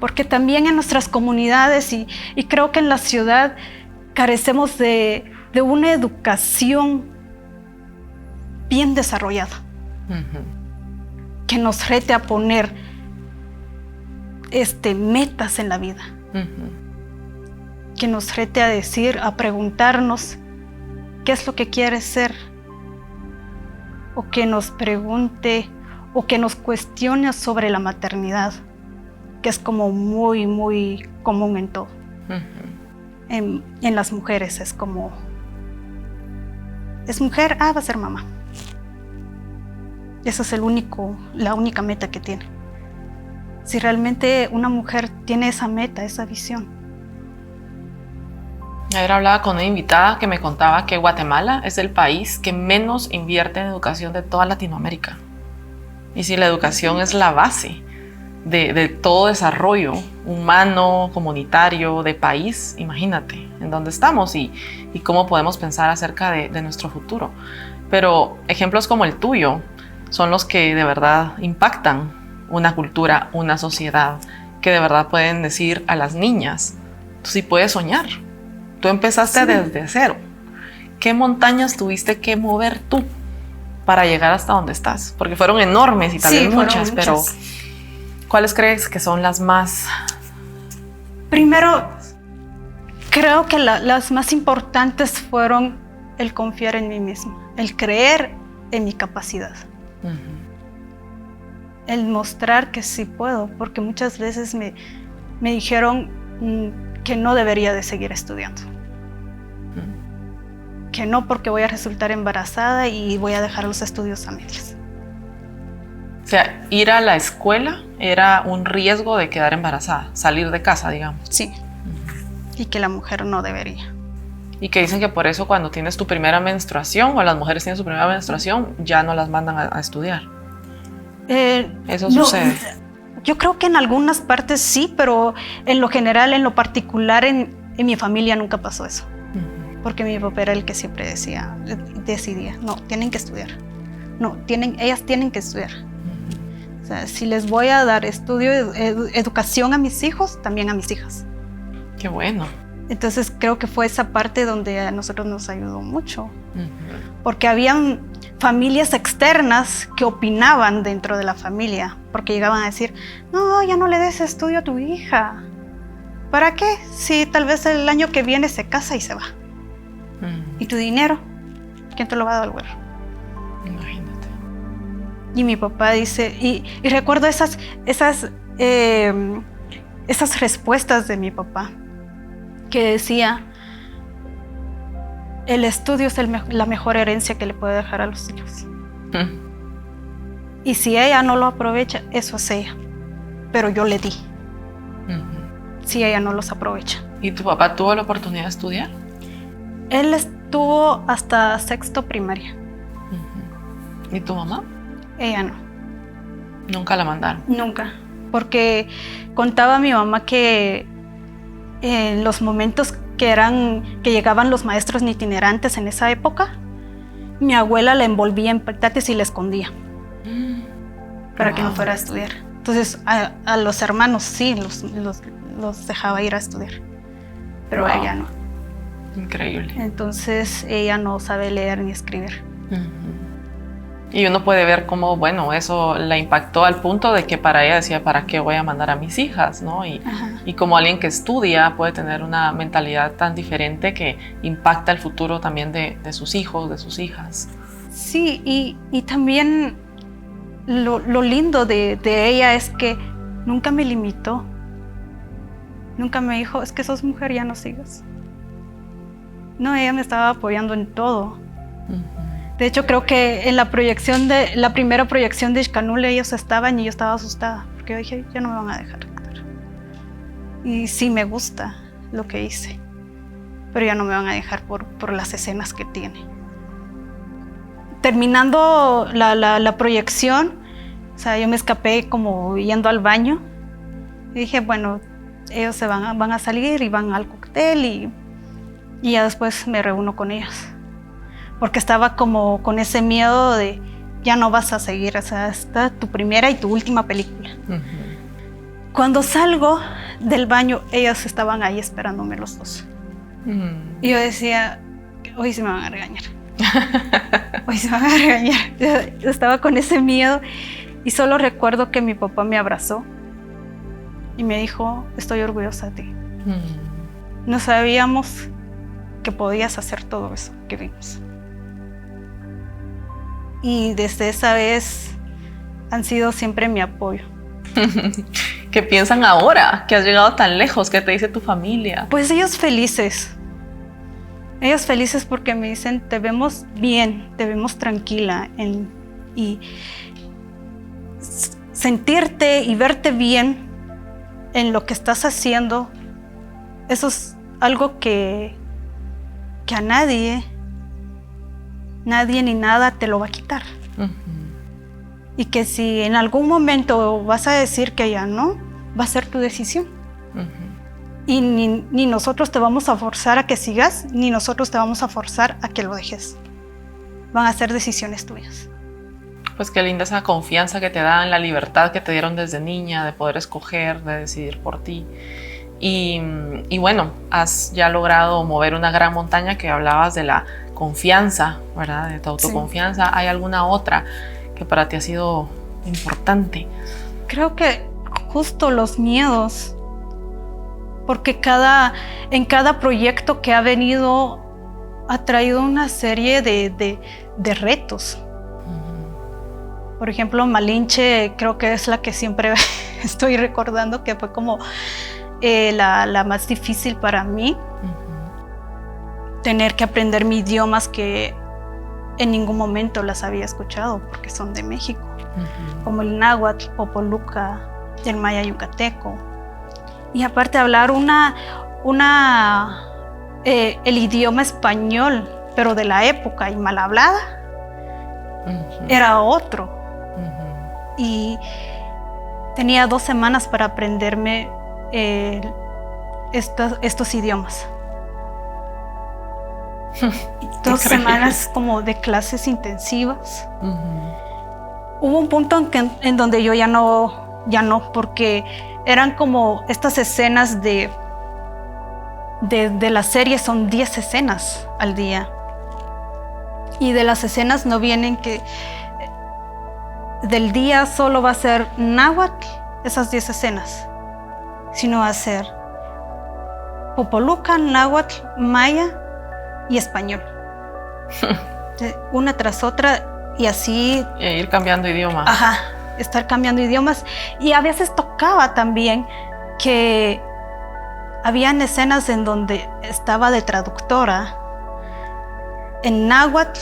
Porque también en nuestras comunidades y creo que en la ciudad carecemos de una educación bien desarrollada. Que nos rete a poner metas en la vida. Que nos rete a decir, a preguntarnos qué es lo que quieres ser. O que nos pregunte o que nos cuestione sobre la maternidad, que es como muy, muy común en todo. En las mujeres es como, es mujer, va a ser mamá. Esa es la única meta que tiene. Si realmente una mujer tiene esa meta, esa visión. Ayer hablaba con una invitada que me contaba que Guatemala es el país que menos invierte en educación de toda Latinoamérica. Y si la educación es la base de todo desarrollo humano, comunitario, de país, imagínate en dónde estamos y cómo podemos pensar acerca de nuestro futuro. Pero ejemplos como el tuyo son los que de verdad impactan una cultura, una sociedad, que de verdad pueden decir a las niñas, tú sí puedes soñar. Tú empezaste desde cero. ¿Qué montañas tuviste que mover tú para llegar hasta donde estás? Porque fueron enormes y tal vez muchas, pero ¿cuáles crees que son las más? Primero, creo que las más importantes fueron el confiar en mí misma, el creer en mi capacidad. El mostrar que sí puedo, porque muchas veces me dijeron que no debería de seguir estudiando. Que no, porque voy a resultar embarazada y voy a dejar los estudios a medias. O sea, ir a la escuela era un riesgo de quedar embarazada, salir de casa, digamos. Sí. Y que la mujer no debería. Y que dicen que por eso cuando tienes tu primera menstruación, o las mujeres tienen su primera menstruación, ya no las mandan a estudiar. Eso sucede. Yo creo que en algunas partes sí, pero en lo general, en lo particular, en mi familia nunca pasó eso. Porque mi papá era el que siempre decidía, no, tienen que estudiar. No, ellas tienen que estudiar. O sea, si les voy a dar educación a mis hijos, también a mis hijas. Qué bueno. Entonces creo que fue esa parte donde a nosotros nos ayudó mucho. Porque habían familias externas que opinaban dentro de la familia, porque llegaban a decir, no, ya no le des estudio a tu hija. ¿Para qué? Si tal vez el año que viene se casa y se va. ¿Y tu dinero? ¿Quién te lo va a devolver? Imagínate. Y mi papá dice, y recuerdo esas respuestas de mi papá, que decía, el estudio es la mejor herencia que le puede dejar a los hijos. Y si ella no lo aprovecha, eso es ella. Pero yo le di. Si ella no los aprovecha. ¿Y tu papá tuvo la oportunidad de estudiar? Él estuvo hasta sexto primaria. ¿Y tu mamá? Ella no. Nunca la mandaron. Nunca. Porque contaba mi mamá que en los momentos que llegaban los maestros itinerantes en esa época, mi abuela la envolvía en petates y la escondía para que no fuera a estudiar. Entonces a los hermanos sí los dejaba ir a estudiar, pero a ella no. Increíble. Entonces ella no sabe leer ni escribir. Y uno puede ver cómo, bueno, eso la impactó al punto de que para ella decía, ¿para qué voy a mandar a mis hijas? ¿No? Y como alguien que estudia puede tener una mentalidad tan diferente que impacta el futuro también de sus hijos, de sus hijas. Sí, y también lo lindo de ella es que nunca me limitó. Nunca me dijo, es que sos mujer, ya no sigas. No, ella me estaba apoyando en todo. De hecho, creo que en la primera proyección de Ixcanule ellos estaban y yo estaba asustada, porque yo dije, ya no me van a dejar actuar. Y sí me gusta lo que hice, pero ya no me van a dejar por las escenas que tiene. Terminando la proyección, o sea, yo me escapé como yendo al baño y dije, bueno, ellos van a salir y van al cóctel y ya después me reúno con ellos. Porque estaba como con ese miedo de ya no vas a seguir, o sea, esta tu primera y tu última película. Cuando salgo del baño, ellos estaban ahí esperándome los dos. Y yo decía, hoy se me van a regañar. Hoy se me van a regañar. Yo estaba con ese miedo y solo recuerdo que mi papá me abrazó y me dijo, estoy orgullosa de ti. No sabíamos que podías hacer todo eso que vimos. Y desde esa vez han sido siempre mi apoyo. ¿Qué piensan ahora que has llegado tan lejos? ¿Qué te dice tu familia? Pues ellos felices. Ellos felices porque me dicen, te vemos bien, te vemos tranquila. Y sentirte y verte bien en lo que estás haciendo, eso es algo que a nadie ni nada te lo va a quitar. Y que si en algún momento vas a decir que ya no, va a ser tu decisión. Y ni nosotros te vamos a forzar a que sigas, ni nosotros te vamos a forzar a que lo dejes. Van a ser decisiones tuyas. Pues qué linda esa confianza que te dan, la libertad que te dieron desde niña de poder escoger, de decidir por ti. Y bueno, has ya logrado mover una gran montaña, que hablabas de la confianza, ¿verdad? De tu autoconfianza. Sí. ¿Hay alguna otra que para ti ha sido importante? Creo que justo los miedos, porque en cada proyecto que ha venido ha traído una serie de retos. Por ejemplo, Malinche creo que es la que siempre estoy recordando, que fue como la más difícil para mí. Tener que aprender mis idiomas que en ningún momento las había escuchado porque son de México, como el náhuatl, popoluca, el maya yucateco. Y aparte hablar el idioma español, pero de la época y mal hablada, era otro. Y tenía 2 semanas para aprenderme estos idiomas. 2 semanas como de clases intensivas. Hubo un punto en donde yo ya no, porque eran como estas escenas de la serie, son 10 escenas al día. Y de las escenas no vienen que del día solo va a ser náhuatl, esas 10 escenas, sino va a ser popoluca, náhuatl, maya y español. Una tras otra y así. Y ir cambiando idiomas. Ajá, estar cambiando idiomas. Y a veces tocaba también que habían escenas en donde estaba de traductora en náhuatl,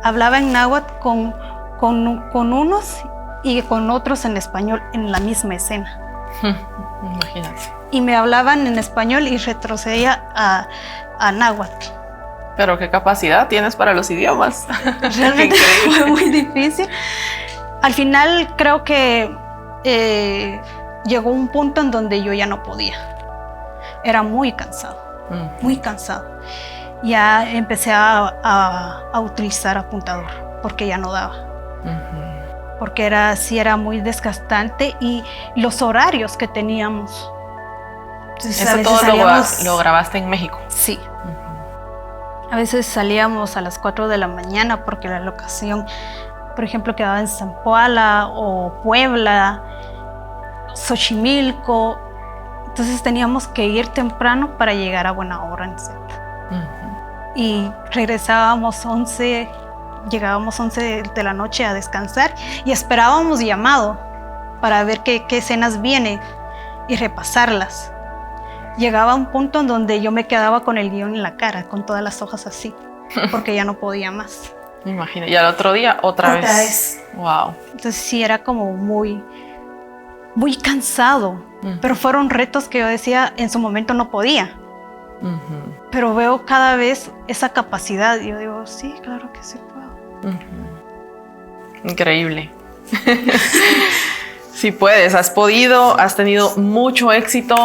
hablaba en náhuatl con unos y con otros en español en la misma escena. Imagínate. Y me hablaban en español y retrocedía a náhuatl. Pero qué capacidad tienes para los idiomas. Realmente fue muy difícil. Al final creo que llegó un punto en donde yo ya no podía. Era muy cansado, muy cansado. Ya empecé a utilizar apuntador porque ya no daba. Porque sí era muy desgastante y los horarios que teníamos. Entonces, ¿eso todo lo grabaste en México? Sí. A veces salíamos a las 4 de la mañana porque la locación, por ejemplo, quedaba en Zempoala o Puebla, Xochimilco. Entonces teníamos que ir temprano para llegar a buena hora en set. Y regresábamos llegábamos 11 de la noche a descansar y esperábamos llamado para ver qué escenas vienen y repasarlas. Llegaba un punto en donde yo me quedaba con el guión en la cara, con todas las hojas así, porque ya no podía más. Me imagino. Y al otro día, otra vez. Wow. Entonces sí, era como muy cansado, pero fueron retos que yo decía, en su momento no podía. Pero veo cada vez esa capacidad y yo digo, sí, claro que sí puedo. Increíble. Sí puedes, has podido, has tenido mucho éxito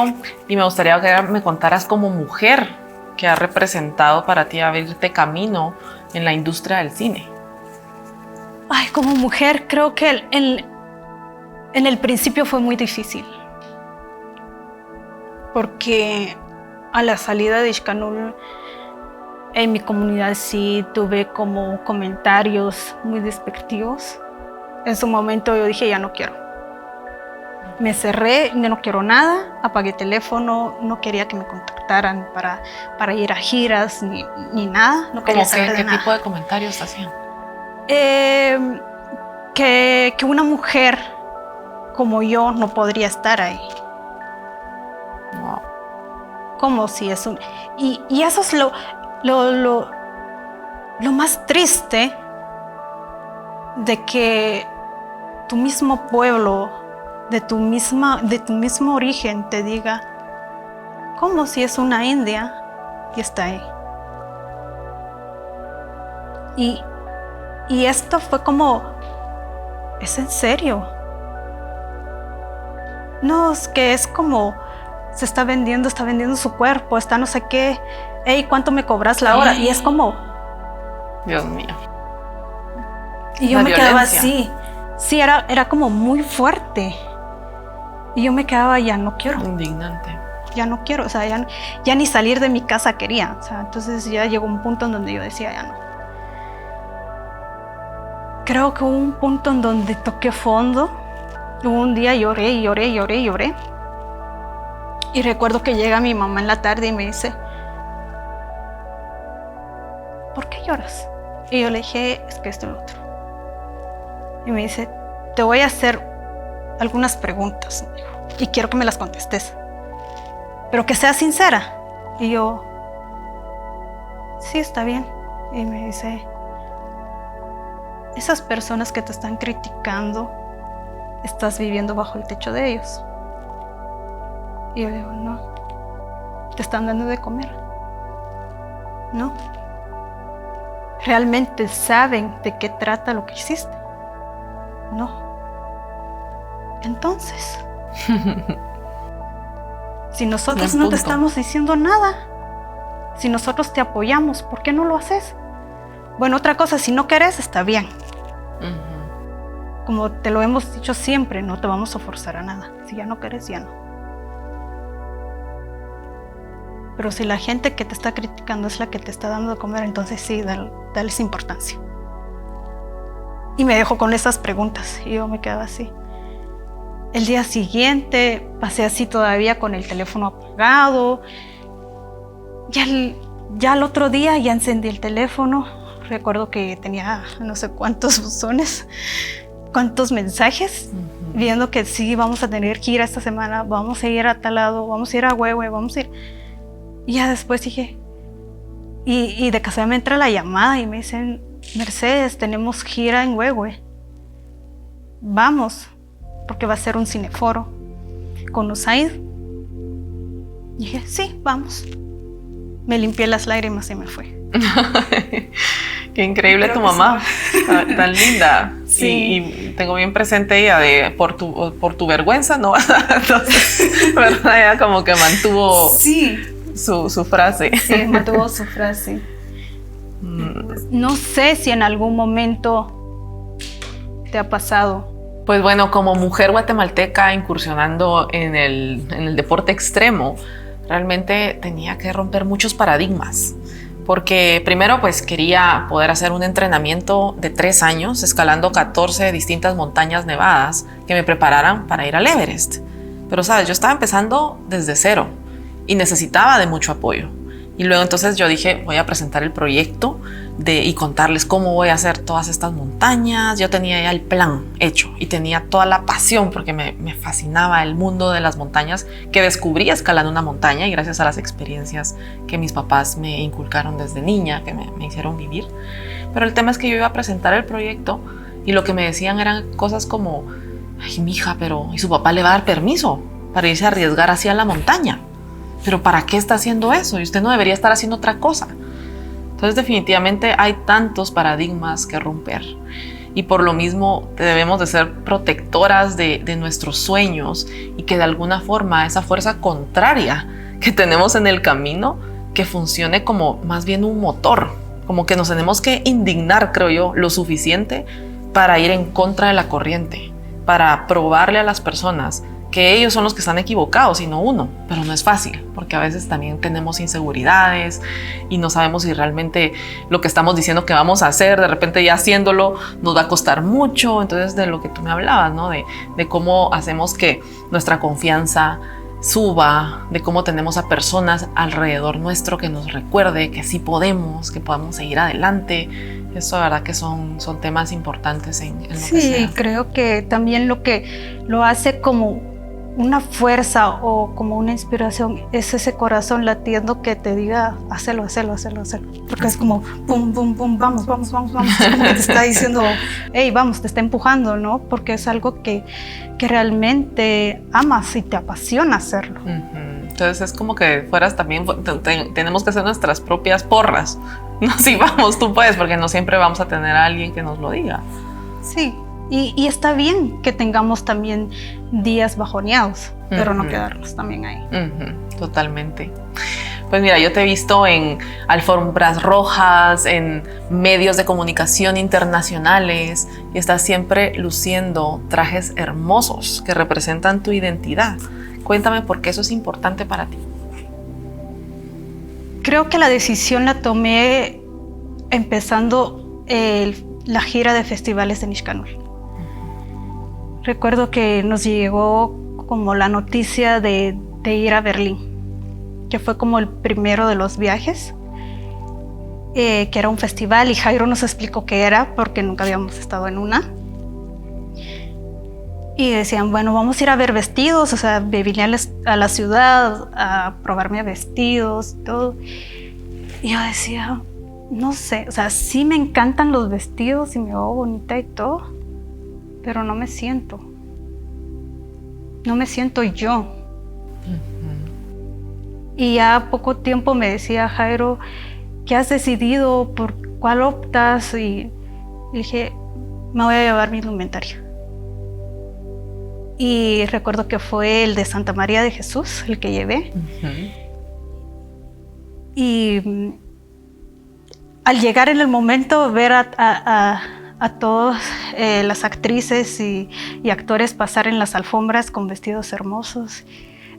y me gustaría que me contaras como mujer que ha representado para ti abrirte camino en la industria del cine. Ay, como mujer creo que en el principio fue muy difícil porque a la salida de Ixcanul en mi comunidad sí tuve como comentarios muy despectivos. En su momento yo dije, ya no quiero. Me cerré, no quiero nada, apagué teléfono, no quería que me contactaran para ir a giras ni nada. No quería saber de ¿Qué nada. tipo de comentarios te hacían? Que una mujer como yo no podría estar ahí. Wow. Como si es un... Y eso es lo más triste, de que tu mismo pueblo, de tu mismo origen te diga, como si es una india y está ahí. Y esto fue como, ¿es en serio? No, es que es como, se está vendiendo su cuerpo, está no sé qué. Hey, ¿cuánto me cobras la hora? Y es como... Dios mío. Y yo me quedaba así. Sí, era como muy fuerte. Y yo me quedaba, ya no quiero. Indignante. Ya no quiero, o sea, ya ni salir de mi casa quería. O sea, entonces ya llegó un punto en donde yo decía, ya no. Creo que hubo un punto en donde toqué fondo. Un día lloré. Y recuerdo que llega mi mamá en la tarde y me dice, ¿por qué lloras? Y yo le dije, es que esto y lo otro. Y me dice, te voy a hacer algunas preguntas y quiero que me las contestes, pero que seas sincera. Y yo, sí, está bien. Y me dice, esas personas que te están criticando, estás viviendo bajo el techo de ellos. Y yo digo, no, te están dando de comer. No. ¿Realmente saben de qué trata lo que hiciste? No. Entonces, si nosotros no te estamos diciendo nada, si nosotros te apoyamos, ¿por qué no lo haces? Bueno, otra cosa, si no querés, está bien. Como te lo hemos dicho siempre, no te vamos a forzar a nada. Si ya no querés, ya no. pero si la gente que te está criticando es la que te está dando de comer, entonces sí, dales importancia. Y me dejó con esas preguntas y yo me quedaba así. El día siguiente pasé así todavía con el teléfono apagado. Ya el otro día ya encendí el teléfono. Recuerdo que tenía no sé cuántos buzones, cuántos mensajes, viendo que sí, vamos a tener que ir esta semana, vamos a ir a tal lado, vamos a ir a Huehue, vamos a ir. Y ya después dije, y de casualidad me entra la llamada y me dicen, Mercedes, tenemos gira en Huehue. Vamos, porque va a ser un cineforo con USAID. Y dije, sí, vamos. Me limpié las lágrimas y me fui. Qué increíble tu mamá, tan linda. Sí. Y tengo bien presente ella de por tu vergüenza, ¿no? Entonces, ¿verdad? Ella como que mantuvo su frase. Sí, mantuvo su frase. No sé si en algún momento te ha pasado. Pues bueno, como mujer guatemalteca incursionando en el deporte extremo, realmente tenía que romper muchos paradigmas. Porque primero pues quería poder hacer un entrenamiento de 3 años escalando 14 distintas montañas nevadas que me prepararan para ir al Everest. Pero sabes, yo estaba empezando desde cero y necesitaba de mucho apoyo. Y luego entonces yo dije, voy a presentar el proyecto y contarles cómo voy a hacer todas estas montañas. Yo tenía ya el plan hecho y tenía toda la pasión porque me fascinaba el mundo de las montañas que descubrí escalando una montaña y gracias a las experiencias que mis papás me inculcaron desde niña, que me hicieron vivir. Pero el tema es que yo iba a presentar el proyecto y lo que me decían eran cosas como, ay, mija, pero ¿y su papá le va a dar permiso para irse a arriesgar hacia la montaña? ¿Pero para qué está haciendo eso? Y usted no debería estar haciendo otra cosa. Entonces definitivamente hay tantos paradigmas que romper y por lo mismo debemos de ser protectoras de nuestros sueños y que de alguna forma esa fuerza contraria que tenemos en el camino que funcione como más bien un motor, como que nos tenemos que indignar, creo yo, lo suficiente para ir en contra de la corriente, para probarle a las personas que ellos son los que están equivocados y no uno, pero no es fácil, porque a veces también tenemos inseguridades y no sabemos si realmente lo que estamos diciendo que vamos a hacer, de repente ya haciéndolo nos va a costar mucho. Entonces de lo que tú me hablabas, ¿no? De cómo hacemos que nuestra confianza suba, de cómo tenemos a personas alrededor nuestro que nos recuerde que sí podemos, que podamos seguir adelante. Eso, la verdad que son temas importantes en lo que sea. Sí, creo que también lo que lo hace como una fuerza o como una inspiración es ese corazón latiendo que te diga, hazlo. Porque es como, pum, pum, pum, vamos. Es como que te está diciendo, hey, vamos, te está empujando, ¿no? Porque es algo que realmente amas y te apasiona hacerlo. Entonces es como que fueras también, tenemos que hacer nuestras propias porras. No, sí, vamos, tú puedes, porque no siempre vamos a tener a alguien que nos lo diga. Sí. Y está bien que tengamos también días bajoneados, pero no quedarnos también ahí. Totalmente. Pues mira, yo te he visto en alfombras rojas, en medios de comunicación internacionales y estás siempre luciendo trajes hermosos que representan tu identidad. Cuéntame por qué eso es importante para ti. Creo que la decisión la tomé empezando la gira de festivales de Niskanul. Recuerdo que nos llegó como la noticia de ir a Berlín, que fue como el primero de los viajes, que era un festival y Jairo nos explicó qué era porque nunca habíamos estado en una. Y decían, bueno, vamos a ir a ver vestidos, o sea, vine a la ciudad a probarme vestidos y todo. Y yo decía, no sé, o sea, sí me encantan los vestidos y me veo bonita y todo, pero no me siento yo. Y ya poco tiempo me decía Jairo, ¿qué has decidido? ¿Por cuál optas? Y dije, me voy a llevar mi indumentaria. Y recuerdo que fue el de Santa María de Jesús el que llevé. Y al llegar en el momento, ver a todas las actrices y actores pasar en las alfombras con vestidos hermosos,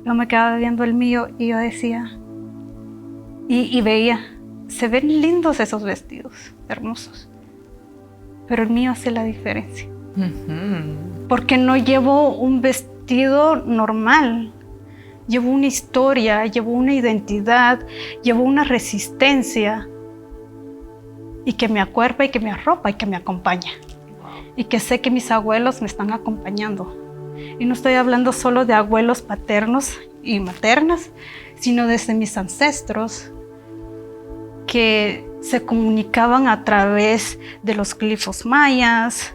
yo me quedaba viendo el mío y yo decía, y veía, se ven lindos esos vestidos, hermosos, pero el mío hace la diferencia. Porque no llevo un vestido normal, llevo una historia, llevo una identidad, llevo una resistencia, y que me acuerpa y que me arropa y que me acompaña. Y que sé que mis abuelos me están acompañando. Y no estoy hablando solo de abuelos paternos y maternas, sino desde mis ancestros que se comunicaban a través de los glifos mayas,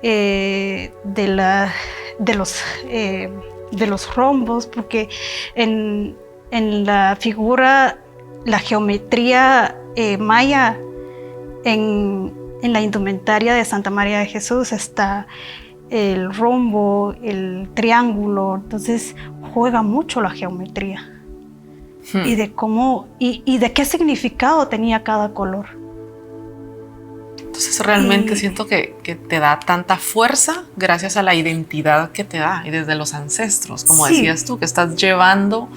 de los rombos, porque en la figura, la geometría maya, en la indumentaria de Santa María de Jesús está el rombo, el triángulo, entonces juega mucho la geometría. Y de cómo, y de qué significado tenía cada color. Entonces realmente siento que te da tanta fuerza gracias a la identidad que te da y desde los ancestros, como decías tú, que estás llevando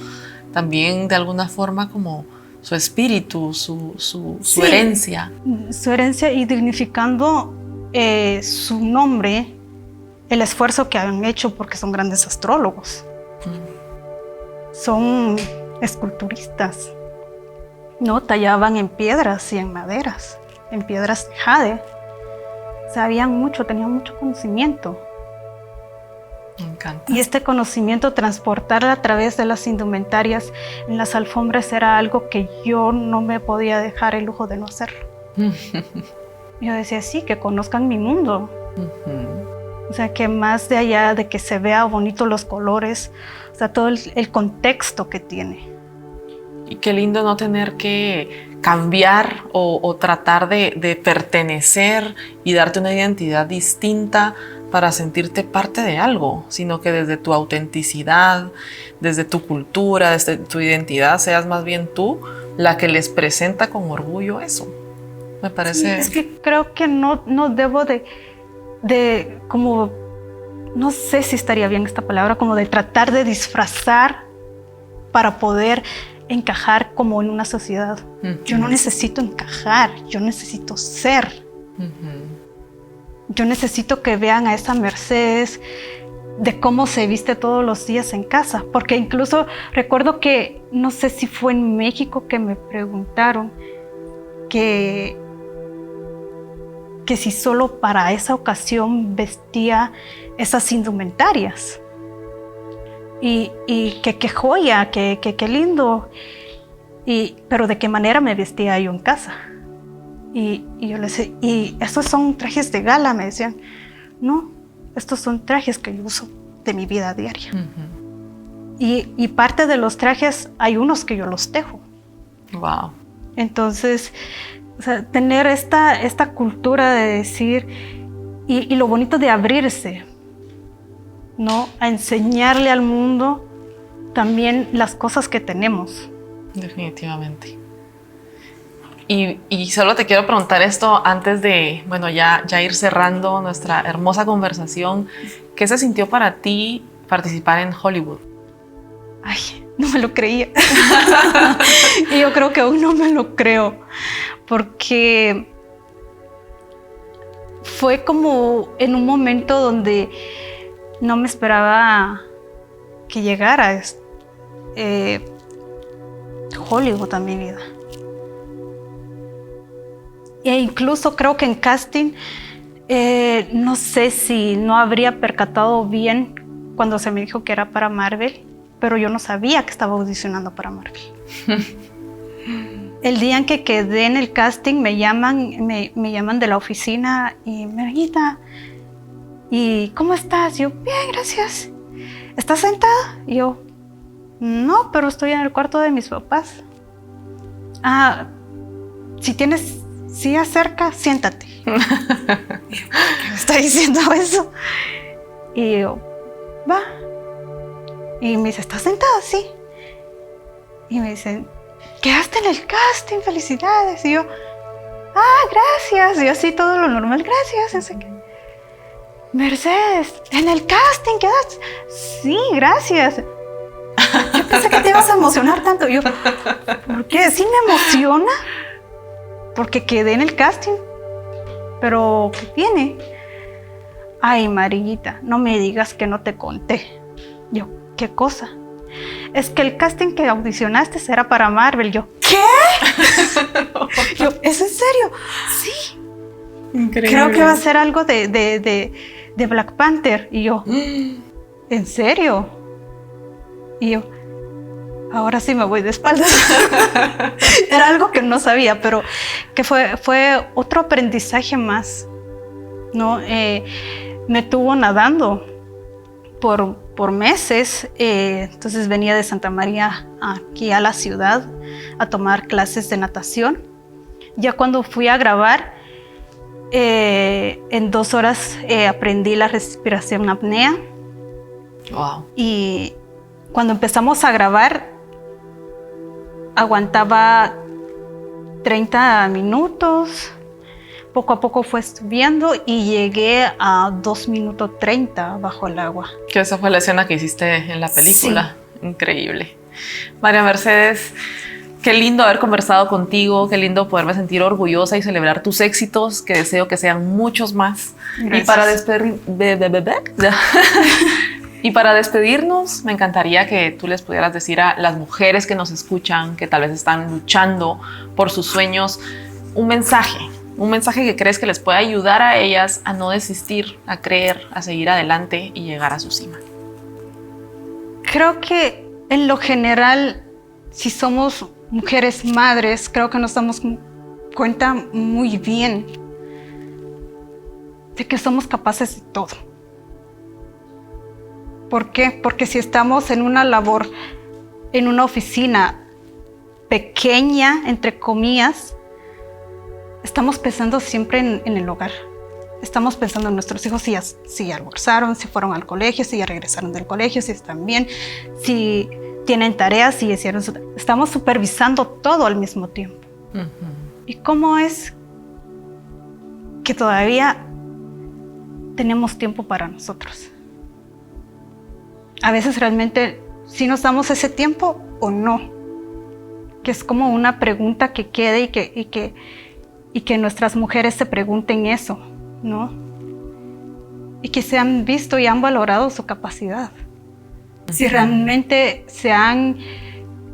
también de alguna forma como su espíritu, su herencia. Su herencia y dignificando su nombre, el esfuerzo que han hecho porque son grandes astrólogos. Son esculturistas, ¿no? Tallaban en piedras y en maderas, en piedras de jade. Sabían mucho, tenían mucho conocimiento. Me encanta. Y este conocimiento, transportarlo a través de las indumentarias en las alfombras, era algo que yo no me podía dejar el lujo de no hacerlo. Yo decía, sí, que conozcan mi mundo. O sea, que más de allá de que se vea bonito los colores, o sea, todo el contexto que tiene. Y qué lindo no tener que cambiar o tratar de pertenecer y darte una identidad distinta para sentirte parte de algo, sino que desde tu autenticidad, desde tu cultura, desde tu identidad, seas más bien tú la que les presenta con orgullo eso. Me parece... Sí, es que creo que no debo de como, no sé si estaría bien esta palabra, como de tratar de disfrazar para poder encajar como en una sociedad. Yo no necesito encajar, yo necesito ser. Yo necesito que vean a esa Mercedes de cómo se viste todos los días en casa, porque incluso recuerdo que, no sé si fue en México que me preguntaron que si solo para esa ocasión vestía esas indumentarias. Y qué joya, qué lindo. Pero de qué manera me vestía yo en casa. Y yo les decía, ¿y estos son trajes de gala? Me decían, no, estos son trajes que yo uso de mi vida diaria. Y parte de los trajes, hay unos que yo los tejo. Wow. Entonces, o sea, tener esta cultura de decir, y lo bonito de abrirse, ¿no? A enseñarle al mundo también las cosas que tenemos. Definitivamente. Y solo te quiero preguntar esto antes de, bueno, ya ir cerrando nuestra hermosa conversación. ¿Qué se sintió para ti participar en Hollywood? Ay, no me lo creía. Y yo creo que aún no me lo creo, porque fue como en un momento donde no me esperaba que llegara Hollywood a mi vida. E incluso creo que en casting, no sé si no habría percatado bien cuando se me dijo que era para Marvel, pero yo no sabía que estaba audicionando para Marvel. El día en que quedé en el casting me llaman de la oficina y Merguita, ¿y cómo estás? Yo, bien, gracias. ¿Estás sentada? Y yo, no, pero estoy en el cuarto de mis papás. Ah, si tienes silla cerca, siéntate. ¿Qué me está diciendo eso? Y yo, va. Y me dice, ¿estás sentada? Sí. Y me dicen, quedaste en el casting, felicidades. Y yo, gracias. Y así todo lo normal, gracias. Así que, Mercedes, en el casting quedaste. Sí, gracias. pensé que te ibas a emocionar tanto. Y yo, ¿por qué? Sí me emociona, porque quedé en el casting. Pero, ¿qué tiene? Ay, Marillita, no me digas que no te conté. Yo, ¿qué cosa? Es que el casting que audicionaste era para Marvel. Yo, ¿qué? Yo, ¿es en serio? Sí. Increíble. Creo que va a ser algo de Black Panther. Y yo, ¿en serio? Y yo, ahora sí me voy de espaldas. Era algo que no sabía, pero que fue otro aprendizaje más, ¿no? Me tuvo nadando por meses. Entonces venía de Santa María aquí a la ciudad a tomar clases de natación. Ya cuando fui a grabar, en 2 horas aprendí la respiración apnea. Wow. Y cuando empezamos a grabar, aguantaba 30 minutos. Poco a poco fue subiendo y llegué a 2 minutos 30 bajo el agua. Que esa fue la escena que hiciste en la película. Sí. Increíble. María Mercedes, qué lindo haber conversado contigo, qué lindo poderme sentir orgullosa y celebrar tus éxitos, que deseo que sean muchos más. Gracias. Y para despedirnos, me encantaría que tú les pudieras decir a las mujeres que nos escuchan, que tal vez están luchando por sus sueños, un mensaje que crees que les pueda ayudar a ellas a no desistir, a creer, a seguir adelante y llegar a su cima. Creo que en lo general, si somos mujeres madres, creo que nos damos cuenta muy bien de que somos capaces de todo. ¿Por qué? Porque si estamos en una labor, en una oficina pequeña, entre comillas, estamos pensando siempre en el hogar. Estamos pensando en nuestros hijos, si almorzaron, si fueron al colegio, si ya regresaron del colegio, si están bien, si tienen tareas, si hicieron su... Estamos supervisando todo al mismo tiempo. Uh-huh. ¿Y cómo es que todavía tenemos tiempo para nosotros? A veces realmente sí nos damos ese tiempo o no. Que es como una pregunta que quede y que nuestras mujeres se pregunten eso, ¿no? Y que se han visto y han valorado su capacidad. Si realmente se han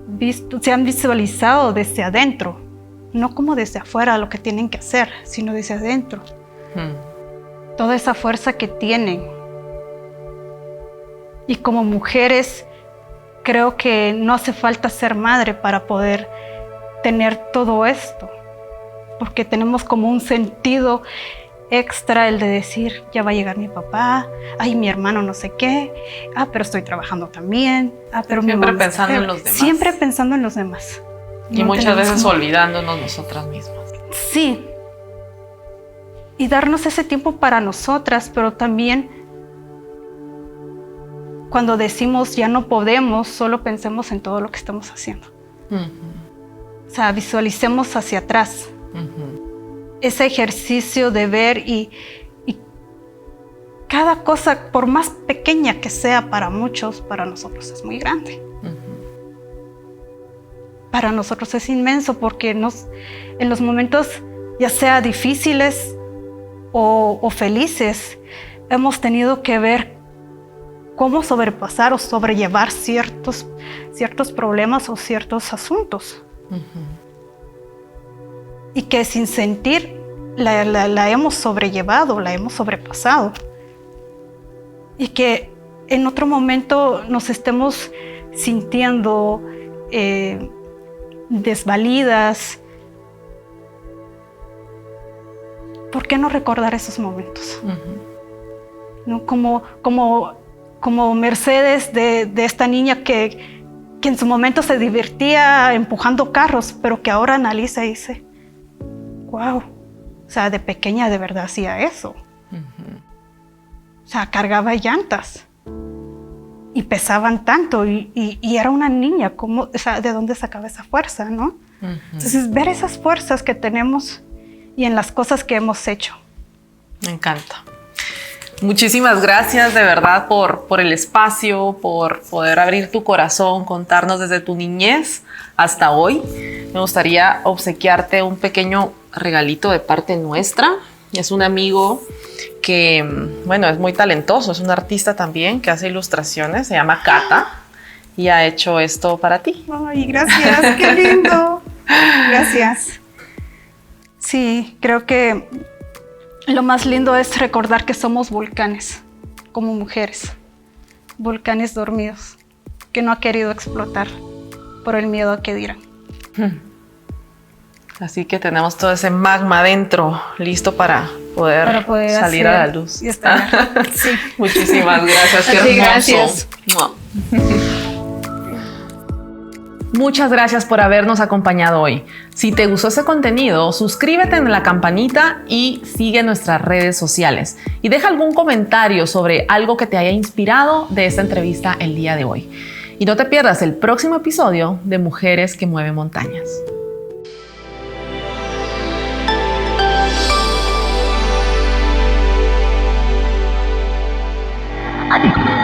visualizado desde adentro, no como desde afuera lo que tienen que hacer, sino desde adentro. Toda esa fuerza que tienen. Y como mujeres, creo que no hace falta ser madre para poder tener todo esto. Porque tenemos como un sentido extra el de decir, ya va a llegar mi papá, ay, mi hermano no sé qué, pero estoy trabajando también, pero siempre pensando en los demás. Siempre pensando en los demás. Y no muchas veces olvidándonos nosotras mismas. Sí. Y darnos ese tiempo para nosotras, pero también cuando decimos ya no podemos, solo pensemos en todo lo que estamos haciendo. Uh-huh. O sea, visualicemos hacia atrás. Uh-huh. Ese ejercicio de ver y cada cosa, por más pequeña que sea para muchos, para nosotros es muy grande. Uh-huh. Para nosotros es inmenso porque en los momentos, ya sea difíciles o felices, hemos tenido que ver cómo sobrepasar o sobrellevar ciertos problemas o ciertos asuntos. Uh-huh. Y que sin sentir la hemos sobrellevado, la hemos sobrepasado. Y que en otro momento nos estemos sintiendo desvalidas. ¿Por qué no recordar esos momentos? Uh-huh. ¿No? Como Mercedes de esta niña que en su momento se divertía empujando carros, pero que ahora analiza y dice, wow, o sea, de pequeña de verdad hacía eso. Uh-huh. O sea, cargaba llantas y pesaban tanto y era una niña, ¿cómo, o sea, de dónde sacaba esa fuerza, no? Uh-huh. Entonces, ver esas fuerzas que tenemos y en las cosas que hemos hecho. Me encanta. Muchísimas gracias de verdad por el espacio, por poder abrir tu corazón, contarnos desde tu niñez hasta hoy. Me gustaría obsequiarte un pequeño regalito de parte nuestra. Es un amigo que, bueno, es muy talentoso, es un artista también que hace ilustraciones, se llama Cata y ha hecho esto para ti. Ay, gracias, qué lindo. Gracias. Sí, creo que lo más lindo es recordar que somos volcanes, como mujeres, volcanes dormidos, que no ha querido explotar por el miedo a que dirán. Así que tenemos todo ese magma dentro, listo para poder salir a la luz. Y estar. Sí. Muchísimas gracias, qué Sí, hermoso. gracias. Muchas gracias por habernos acompañado hoy. Si te gustó este contenido, suscríbete en la campanita y sigue nuestras redes sociales. Y deja algún comentario sobre algo que te haya inspirado de esta entrevista el día de hoy. Y no te pierdas el próximo episodio de Mujeres que Mueven Montañas. Adiós.